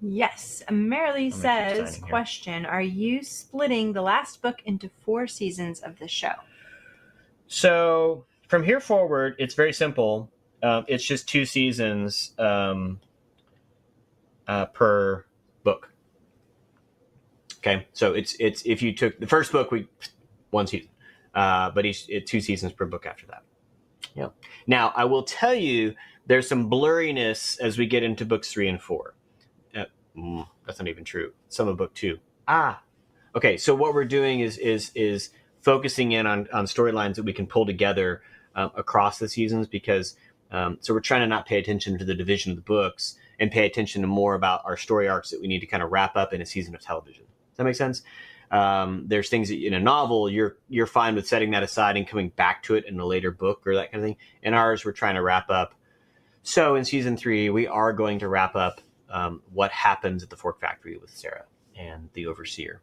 Yes. Merrily says, question, are you splitting the last book into 4 seasons of the show? So from here forward, it's very simple. It's just 2 seasons per book. Okay, so it's if you took the first book, 1 season, but it's 2 seasons per book after that. Yeah. Now I will tell you, there's some blurriness as we get into books 3 and 4. That's not even true. Some of book 2. Okay. So what we're doing is focusing in on storylines that we can pull together across the seasons, because so we're trying to not pay attention to the division of the books and pay attention to more about our story arcs that we need to kind of wrap up in a season of television. Does that make sense? There's things that in a novel you're fine with setting that aside and coming back to it in a later book or that kind of thing. In ours, we're trying to wrap up. So in season 3, we are going to wrap up what happens at the Fork Factory with Sarah and the Overseer,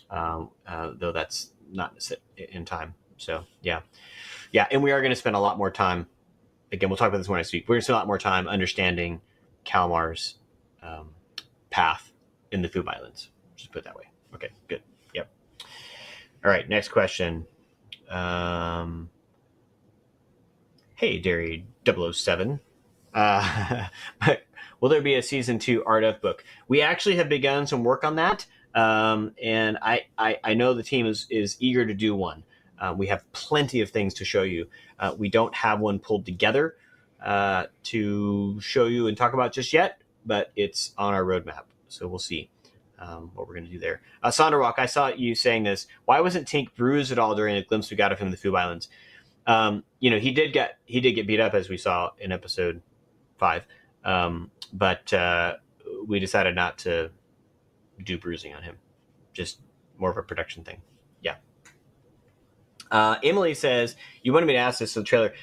though that's not in time. So yeah, and we are going to spend a lot more time. Again, we'll talk about this more next week. We're going to spend a lot more time understanding Calamar's path in the Food Islands. Just put it that way. Okay, good. Yep. All right, next question. Hey, Derry 007. Will there be a season 2 Art of book? We actually have begun some work on that, and I know the team is eager to do one. We have plenty of things to show you. We don't have one pulled together to show you and talk about just yet, but it's on our roadmap, so we'll see what we're going to do there. Sonderwalk, I saw you saying this. Why wasn't Tink bruised at all during the glimpse we got of him in the Food Islands? He did get beat up, as we saw in episode 5. But we decided not to do bruising on him. Just more of a production thing. Yeah. Emily says, you wanted me to ask this in the trailer.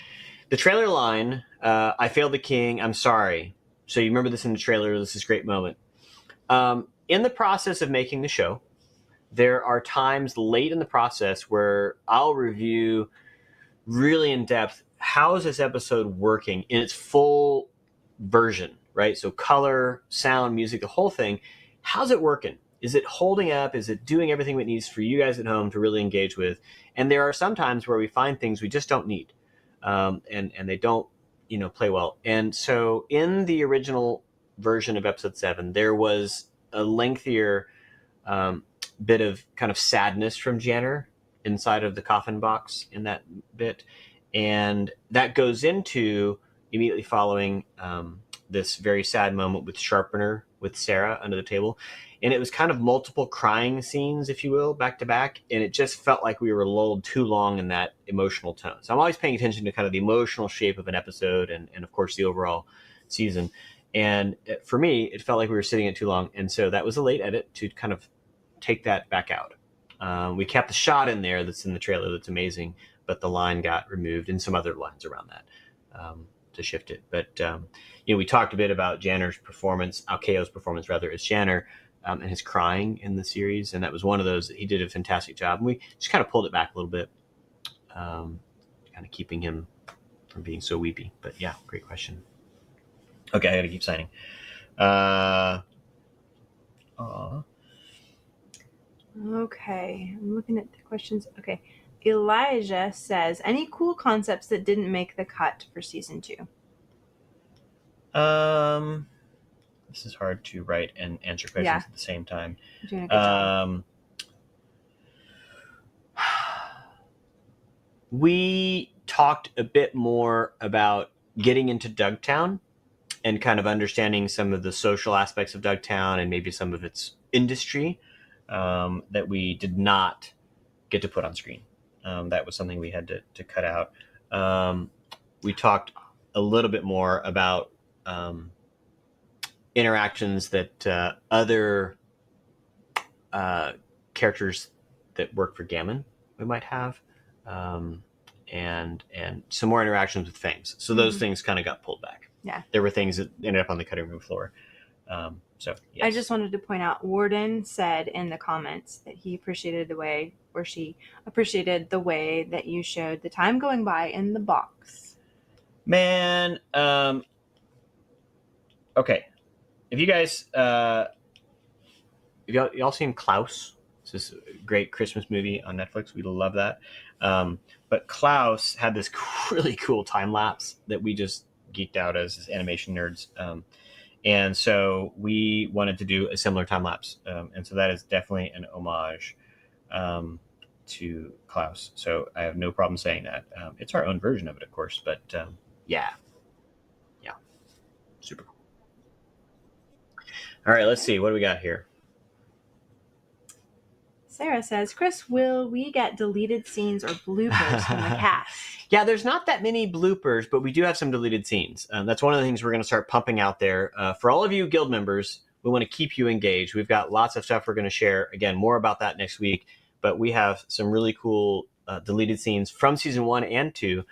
The trailer line, I failed the king, I'm sorry. So you remember this in the trailer, this is a great moment. In the process of making the show, there are times late in the process where I'll review really in depth, how is this episode working in its full version, right? So color, sound, music, the whole thing. How's it working? Is it holding up? Is it doing everything it needs for you guys at home to really engage with? And there are some times where we find things we just don't need, and they don't, play well. And so in the original version of episode 7, there was a lengthier bit of kind of sadness from Janner inside of the coffin box in that bit, and that goes into immediately following this very sad moment with Sharpener with Sarah under the table, and it was kind of multiple crying scenes, if you will, back to back, and it just felt like we were lulled too long in that emotional tone. So I'm always paying attention to kind of the emotional shape of an episode and of course the overall season, and for me it felt like we were sitting it too long, and so that was a late edit to kind of take that back out. We kept the shot in there that's in the trailer that's amazing, but the line got removed and some other lines around that to shift it. But we talked a bit about Janner's performance, Alkeo's performance rather, as Janner, and his crying in the series, and that was one of those that he did a fantastic job. And we just kind of pulled it back a little bit, kind of keeping him from being so weepy. But yeah, great question. Okay, I got to keep signing. Okay, I'm looking at the questions. Okay, Elijah says, any cool concepts that didn't make the cut for season 2? This is hard to write and answer questions at the same time. You're doing a good job. We talked a bit more about getting into Dugtown and kind of understanding some of the social aspects of Dugtown and maybe some of its industry that we did not get to put on screen. That was something we had to cut out. We talked a little bit more about interactions that other characters that work for Gammon we might have, and some more interactions with Fangs. So those things kind of got pulled back. Yeah, there were things that ended up on the cutting room floor. So yes. I just wanted to point out, Warden said in the comments that he appreciated the way, or she appreciated the way that you showed the time going by in the box. Man, okay. If you guys, if y'all seen Klaus? It's this great Christmas movie on Netflix. We love that. But Klaus had this really cool time lapse that we just geeked out as animation nerds. And so we wanted to do a similar time lapse. And so that is definitely an homage to Klaus. So I have no problem saying that. It's our own version of it, of course. But yeah. Super cool. All right, let's see. What do we got here? Sarah says, Chris, will we get deleted scenes or bloopers from the cast? Yeah, there's not that many bloopers, but we do have some deleted scenes. That's one of the things we're going to start pumping out there. For all of you guild members, we want to keep you engaged. We've got lots of stuff we're going to share. Again, more about that next week. But we have some really cool deleted scenes from season 1 and 2,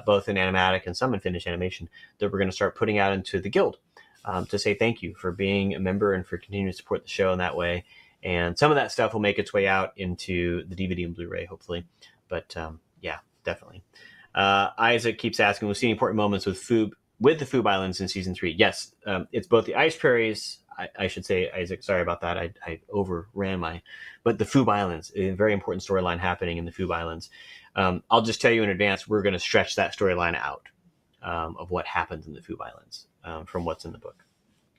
both in animatic and some in finished animation, that we're going to start putting out into the guild to say thank you for being a member and for continuing to support the show in that way. And some of that stuff will make its way out into the DVD and Blu-ray, hopefully. But yeah, definitely. Isaac keeps asking, we'll see important moments with the Foob Islands in season 3. Yes, it's both the Ice Prairies. I should say, Isaac, sorry about that. I overran but the Foob Islands, a very important storyline happening in the Foob Islands. I'll just tell you in advance, we're going to stretch that storyline out of what happens in the Foob Islands from what's in the book.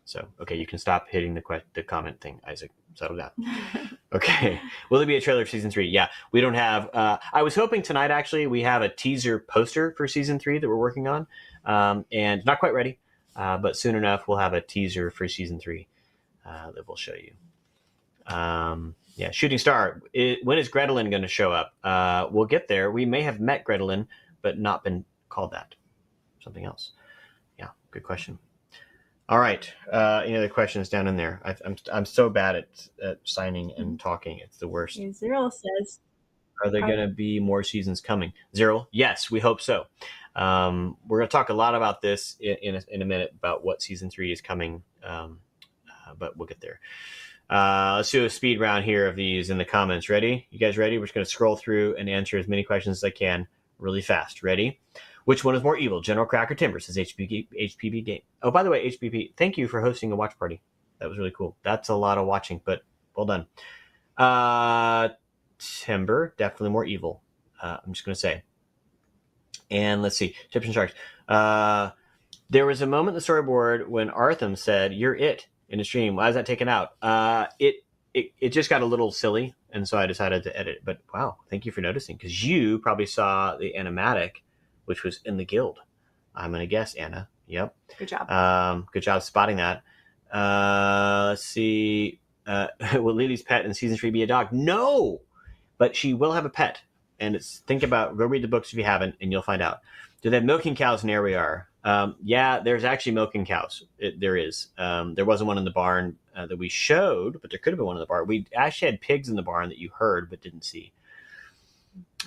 So, okay, you can stop hitting the comment thing, Isaac. Settle down. Okay. Will there be a trailer for season 3? Yeah, we don't have. I was hoping tonight, actually, we have a teaser poster for season 3 that we're working on, and not quite ready, but soon enough we'll have a teaser for season 3 that we'll show you. Yeah, Shooting Star. When is Gretelin going to show up? We'll get there. We may have met Gretelin, but not been called that. Something else. Yeah, good question. All right. Any other questions down in there? I'm so bad at signing and talking. It's the worst. Zero says, are there going to be more seasons coming? Zero? Yes, we hope so. We're going to talk a lot about this in a minute about what season 3 is coming, but we'll get there. Let's do a speed round here of these in the comments. Ready? You guys ready? We're just going to scroll through and answer as many questions as I can really fast. Ready? Which one is more evil, General Crack or Timber? Says HPB Game. Oh, by the way, HPB, thank you for hosting a watch party. That was really cool. That's a lot of watching, but well done. Timber, definitely more evil. I'm just going to say. And let's see. Chips and Sharks. There was a moment in the storyboard when Artham said, "You're it," in a stream. Why is that taken out? It just got a little silly, and so I decided to edit it. But wow, thank you for noticing, because you probably saw the animatic, which was in the guild. I'm going to guess, Anna. Yep. Good job. Good job spotting that. Let's see. Will Lily's pet in season 3 be a dog? No, but she will have a pet. And go read the books if you haven't, and you'll find out. Do they have milking cows in Aerwiar? Yeah, there's actually milking cows. There is. There wasn't one in the barn that we showed, but there could have been one in the barn. We actually had pigs in the barn that you heard but didn't see.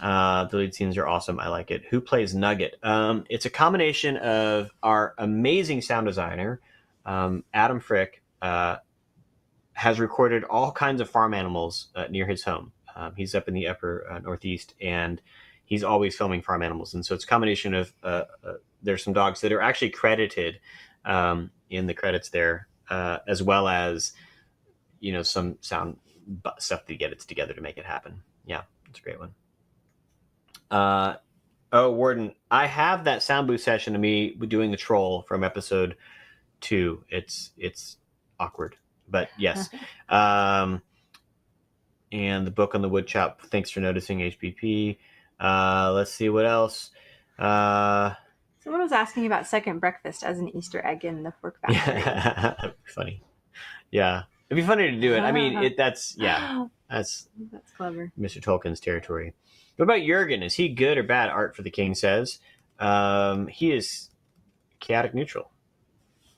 The lead scenes are awesome. I like it. Who plays Nugget? It's a combination of our amazing sound designer, Adam Frick, has recorded all kinds of farm animals near his home. He's up in the upper northeast, and he's always filming farm animals. And so it's a combination of there's some dogs that are actually credited in the credits there, as well as some sound stuff to get it together to make it happen. Yeah, it's a great one. Warden, I have that sound booth session of me doing the troll from episode 2. It's awkward, but yes. And the book on the wood chop. Thanks for noticing, HPP. Let's see what else. Someone was asking about second breakfast as an Easter egg in the Fork Factory. That'd be funny. Yeah, it'd be funny to do it. I mean, that's clever. Mr. Tolkien's territory. What about Jurgen? Is he good or bad? Art for the King says he is chaotic neutral.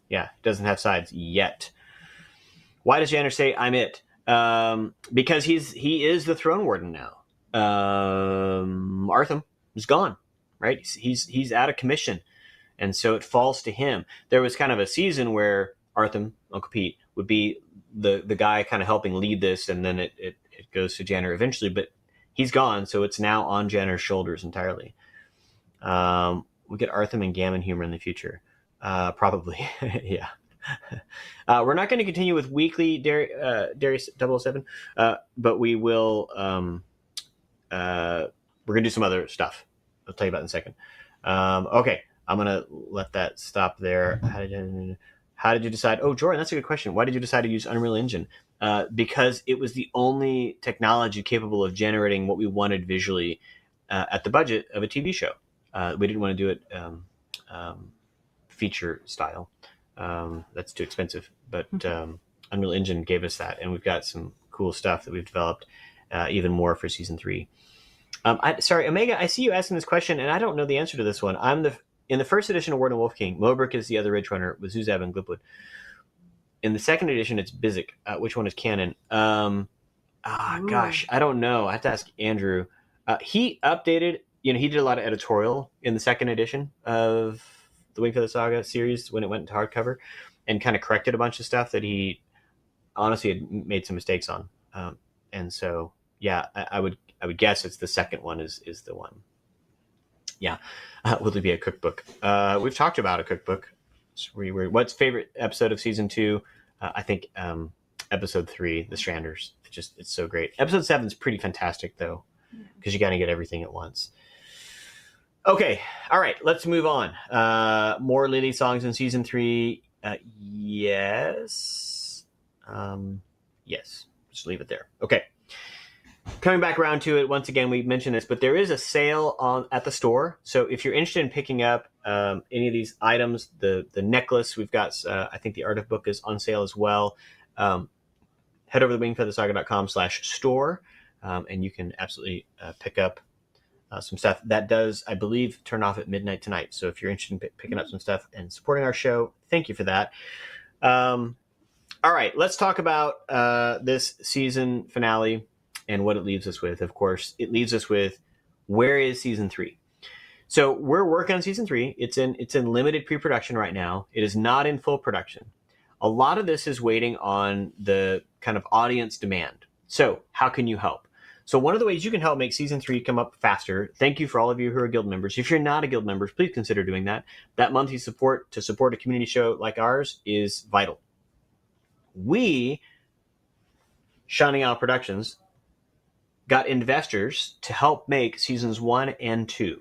Yeah, doesn't have sides yet. Why does Janner say I'm it? Because he is the throne warden now. Artham is gone, right? He's out of commission, and so it falls to him. There was kind of a season where Artham, Uncle Pete, would be the guy kind of helping lead this, and then it goes to Janner eventually, but he's gone, so it's now on Janner's shoulders entirely. We'll get Artham and Gammon humor in the future. Probably, yeah. We're not going to continue with weekly Darius 007, but we will. We're going to do some other stuff. I'll tell you about it in a second. Okay, I'm going to let that stop there. How did you decide? Oh, Jordan, that's a good question. Why did you decide to use Unreal Engine? Because it was the only technology capable of generating what we wanted visually at the budget of a TV show. We didn't want to do it feature style. That's too expensive. But Unreal Engine gave us that, and we've got some cool stuff that we've developed even more for season 3. Sorry, Omega, I see you asking this question, and I don't know the answer to this one. In the first edition of Warden Wolf King, Mobrick is the other Ridge Runner with Zuzab and Glipwood. In the second edition, it's Bizik. Which one is canon? Gosh, I don't know. I have to ask Andrew. He updated, he did a lot of editorial in the second edition of the Wingfeather Saga series when it went into hardcover, and kind of corrected a bunch of stuff that he honestly had made some mistakes on. And so, yeah, I would guess it's the second one is the one. Yeah. Will there be a cookbook? We've talked about a cookbook. What's favorite episode of season 2? I think episode 3, The Stranders. It's so great. Episode 7 is pretty fantastic, though, because you got to get everything at once. Okay. All right. Let's move on. More Lily songs in season 3. Yes. Yes. Just leave it there. Okay. Coming back around to it, once again, we mentioned this, but there is a sale at the store. So if you're interested in picking up any of these items, the necklace, we've got, I think the Art of Book is on sale as well. Head over to wingfeathersaga.com/store, and you can absolutely pick up some stuff. That does, I believe, turn off at midnight tonight. So if you're interested in picking up some stuff and supporting our show, thank you for that. All right, let's talk about this season finale and what it leaves us with. Of course, it leaves us with, where is season 3? So we're working on season 3. It's in limited pre-production right now. It is not in full production. a lot of this is waiting on the kind of audience demand. So how can you help? So one of the ways you can help make season 3 come up faster, thank you for all of you who are guild members. If you're not a guild member, please consider doing that. That monthly support to support a community show like ours is vital. We, Shining Owl Productions, got investors to help make seasons 1 and 2.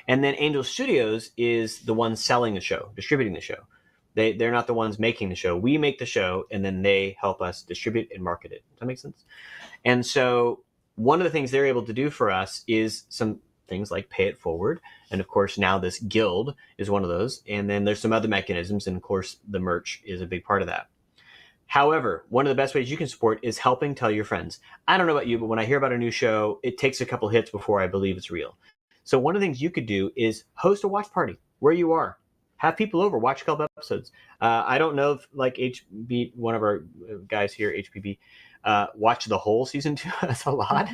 And then Angel Studios is the one selling the show, distributing the show. They're not the ones making the show. We make the show, and then they help us distribute and market it. Does that make sense? And so one of the things they're able to do for us is some things like pay it forward. And of course, now this guild is one of those. And then there's some other mechanisms. And of course, the merch is a big part of that. However, one of the best ways you can support is helping tell your friends. I don't know about you, but when I hear about a new show, it takes a couple hits before I believe it's real. So one of the things you could do is host a watch party where you are. Have people over, watch a couple episodes. I don't know if like HB, one of our guys here, HPB, watch the whole season 2. That's a lot,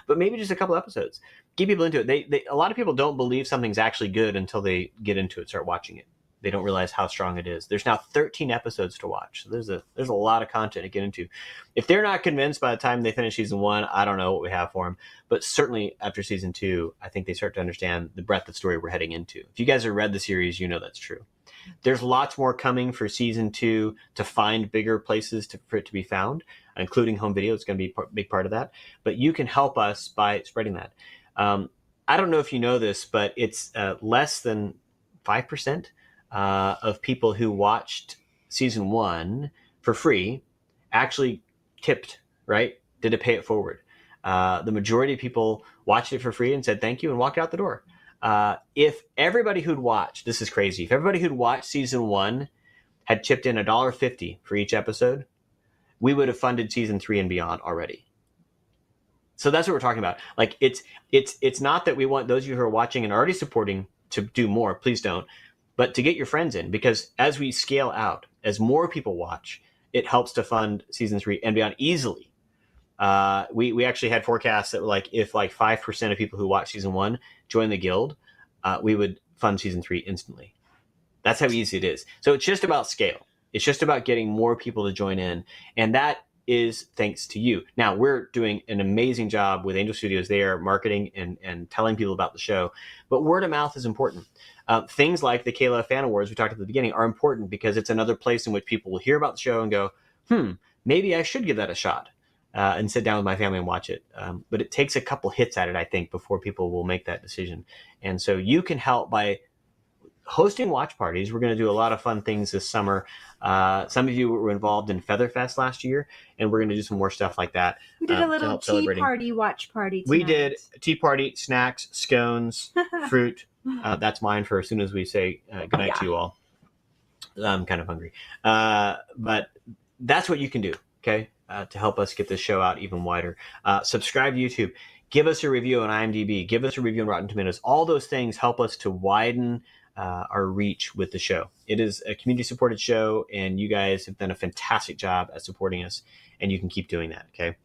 but maybe just a couple episodes. Get people into it. A lot of people don't believe something's actually good until they get into it, start watching it. They don't realize how strong it is. There's now 13 episodes to watch. So there's a lot of content to get into. If they're not convinced by the time they finish season 1, I don't know what we have for them. But certainly after season 2, I think they start to understand the breadth of story we're heading into. If you guys have read the series, you know that's true. There's lots more coming for season 2 to find bigger places for it to be found, including home video. It's going to be a big part of that. But you can help us by spreading that. I don't know if you know this, but it's less than 5% of people who watched season 1 for free actually tipped, right? Did a pay it forward. The majority of people watched it for free and said thank you and walked out the door. If everybody who'd watched, this is crazy, if everybody who'd watched season 1 had chipped in $1.50 for each episode, we would have funded season 3 and beyond already. So that's what we're talking about. Like it's not that we want those of you who are watching and already supporting to do more, please don't, but to get your friends in, because as we scale out, as more people watch, it helps to fund season 3 and beyond easily. We actually had forecasts that were like, if like 5% of people who watch season 1 join the guild, we would fund season 3 instantly. That's how easy it is. So it's just about scale. It's just about getting more people to join in. And that is thanks to you. Now, we're doing an amazing job with Angel Studios. They are marketing and telling people about the show. But word of mouth is important. Things like the Kayla Fan Awards we talked at the beginning are important because it's another place in which people will hear about the show and go, maybe I should give that a shot and sit down with my family and watch it. But it takes a couple hits at it, I think, before people will make that decision. And so you can help by hosting watch parties. We're going to do a lot of fun things this summer. Some of you were involved in Featherfest last year, and we're going to do some more stuff like that. We did a little tea party, watch party tonight. We did a tea party, snacks, scones, fruit. That's mine for as soon as we say goodnight to you all. I'm kind of hungry. But that's what you can do, okay, to help us get this show out even wider. Subscribe to YouTube. Give us a review on IMDb. Give us a review on Rotten Tomatoes. All those things help us to widen our reach with the show. It is a community-supported show, and you guys have done a fantastic job at supporting us, and you can keep doing that, okay?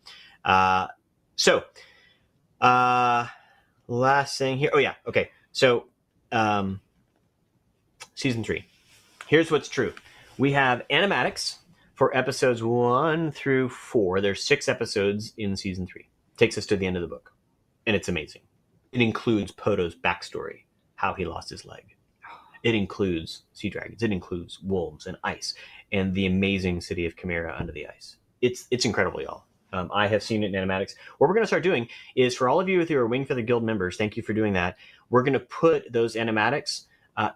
Last thing here. Oh, yeah, okay. So, season 3. Here's what's true. We have animatics for episodes 1 through 4. There's 6 episodes in season 3. Takes us to the end of the book, and it's amazing. It includes Poto's backstory, how he lost his leg. It includes sea dragons. It includes wolves and ice and the amazing city of Chimera under the ice. It's incredible, y'all. I have seen it in animatics. What we're going to start doing is, for all of you who are Wingfeather Guild members, thank you for doing that. We're going to put those animatics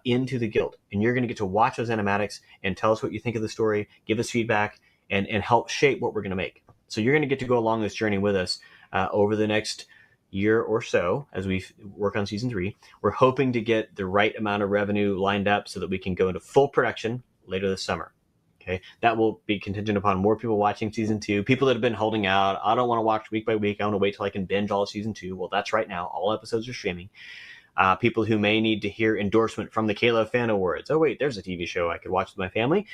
into the guild, and you're going to get to watch those animatics and tell us what you think of the story, give us feedback, and help shape what we're going to make. So you're going to get to go along this journey with us over the next year or so as we work on season 3. We're hoping to get the right amount of revenue lined up so that we can go into full production later this summer. Okay, that will be contingent upon more people watching season 2. People that have been holding out. I don't want to watch week by week. I want to wait till I can binge all of season 2. Well, that's right now. All episodes are streaming. People who may need to hear endorsement from the Kayla Fan Awards. Oh, wait, there's a TV show I could watch with my family.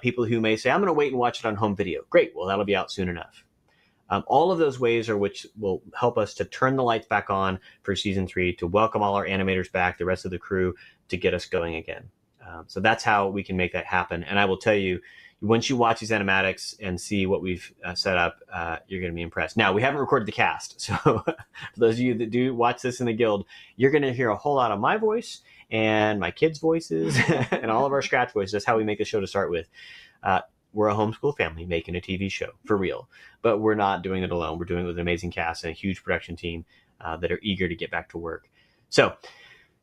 People who may say, I'm going to wait and watch it on home video. Great. Well, that'll be out soon enough. All of those ways are which will help us to turn the lights back on for season 3, to welcome all our animators back, the rest of the crew, to get us going again. So that's how we can make that happen. And I will tell you, once you watch these animatics and see what we've set up, you're going to be impressed. Now, we haven't recorded the cast, so for those of you that do watch this in the guild, you're going to hear a whole lot of my voice and my kids' voices and all of our scratch voices. That's how we make a show to start with. We're a homeschool family making a TV show for real, but we're not doing it alone. We're doing it with an amazing cast and a huge production team that are eager to get back to work. So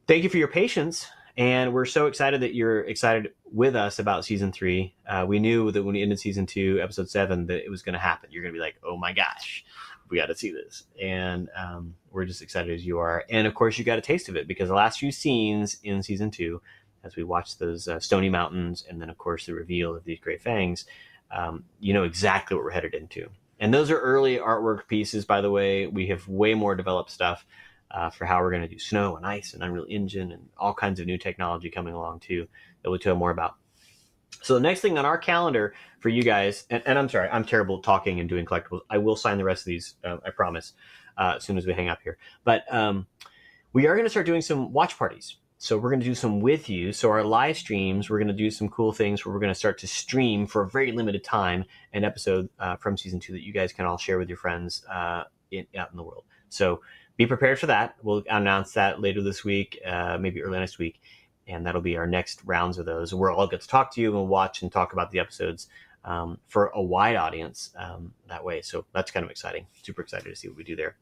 thank you for your patience. And we're so excited that you're excited with us about season 3. We knew that when we ended season 2, episode 7, that it was going to happen. You're going to be like, oh my gosh, we got to see this. And we're just excited as you are. And of course, you got a taste of it because the last few scenes in season 2, as we watch those stony mountains, and then of course the reveal of these great fangs, you know exactly what we're headed into. And those are early artwork pieces, by the way. We have way more developed stuff for how we're going to do snow and ice and Unreal Engine and all kinds of new technology coming along too that we'll tell more about. So the next thing on our calendar for you guys, and I'm sorry, I'm terrible at talking and doing collectibles. I will sign the rest of these, I promise, as soon as we hang up here. But we are going to start doing some watch parties. So we're going to do some with you. So our live streams, we're going to do some cool things where we're going to start to stream for a very limited time an episode from season 2 that you guys can all share with your friends out in the world. So be prepared for that. We'll announce that later this week, maybe early next week. And that'll be our next rounds of those. We'll all get to talk to you and watch and talk about the episodes for a wide audience that way. So that's kind of exciting. Super excited to see what we do there.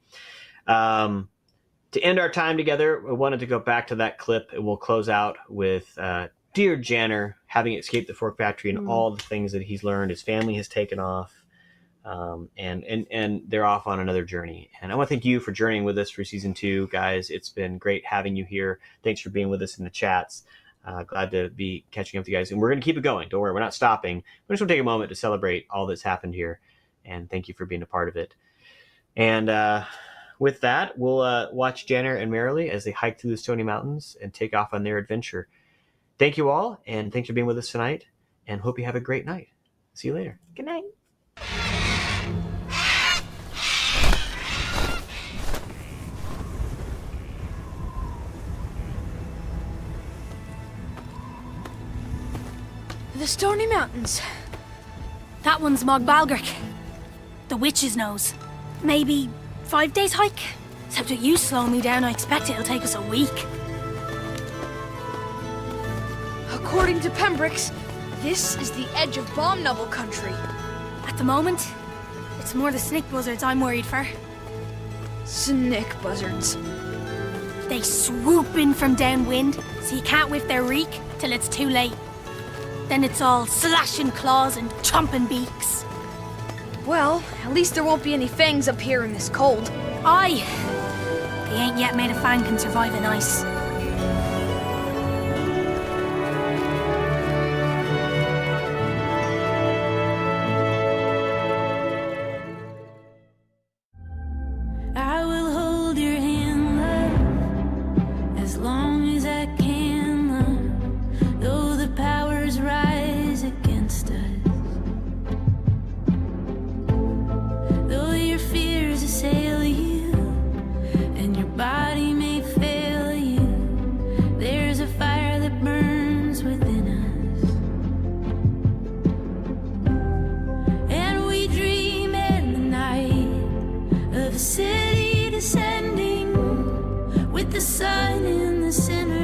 To end our time together, I wanted to go back to that clip, and we'll close out with dear Janner having escaped the Fork Factory and all the things that he's learned. His family has taken off, and they're off on another journey. And I want to thank you for journeying with us for season 2, guys. It's been great having you here. Thanks for being with us in the chats. Glad to be catching up with you guys. And we're going to keep it going. Don't worry, we're not stopping. We're just going to take a moment to celebrate all that's happened here. And thank you for being a part of it. And with that, we'll watch Janner and Merrily as they hike through the Stony Mountains and take off on their adventure. Thank you all, and thanks for being with us tonight, and hope you have a great night. See you later. Good night. The Stony Mountains. That one's Mogbalgrick. The Witch's Nose. Maybe 5 days hike? Except that you slow me down, I expect it'll take us a week. According to Pembrix, this is the edge of Bomb Nubble country. At the moment, it's more the snick buzzards I'm worried for. Snick buzzards. They swoop in from downwind, so you can't whiff their reek till it's too late. Then it's all slashing claws and chomping beaks. Well, at least there won't be any fangs up here in this cold. Aye. They ain't yet made a fang can survive in ice. I will hold your hand, love, as long as I can, love, though the powers rise against us. Though your fears assail you, and your body may fail you, there's a fire that burns within us. And we dream in the night of a city descending with the sun in the center.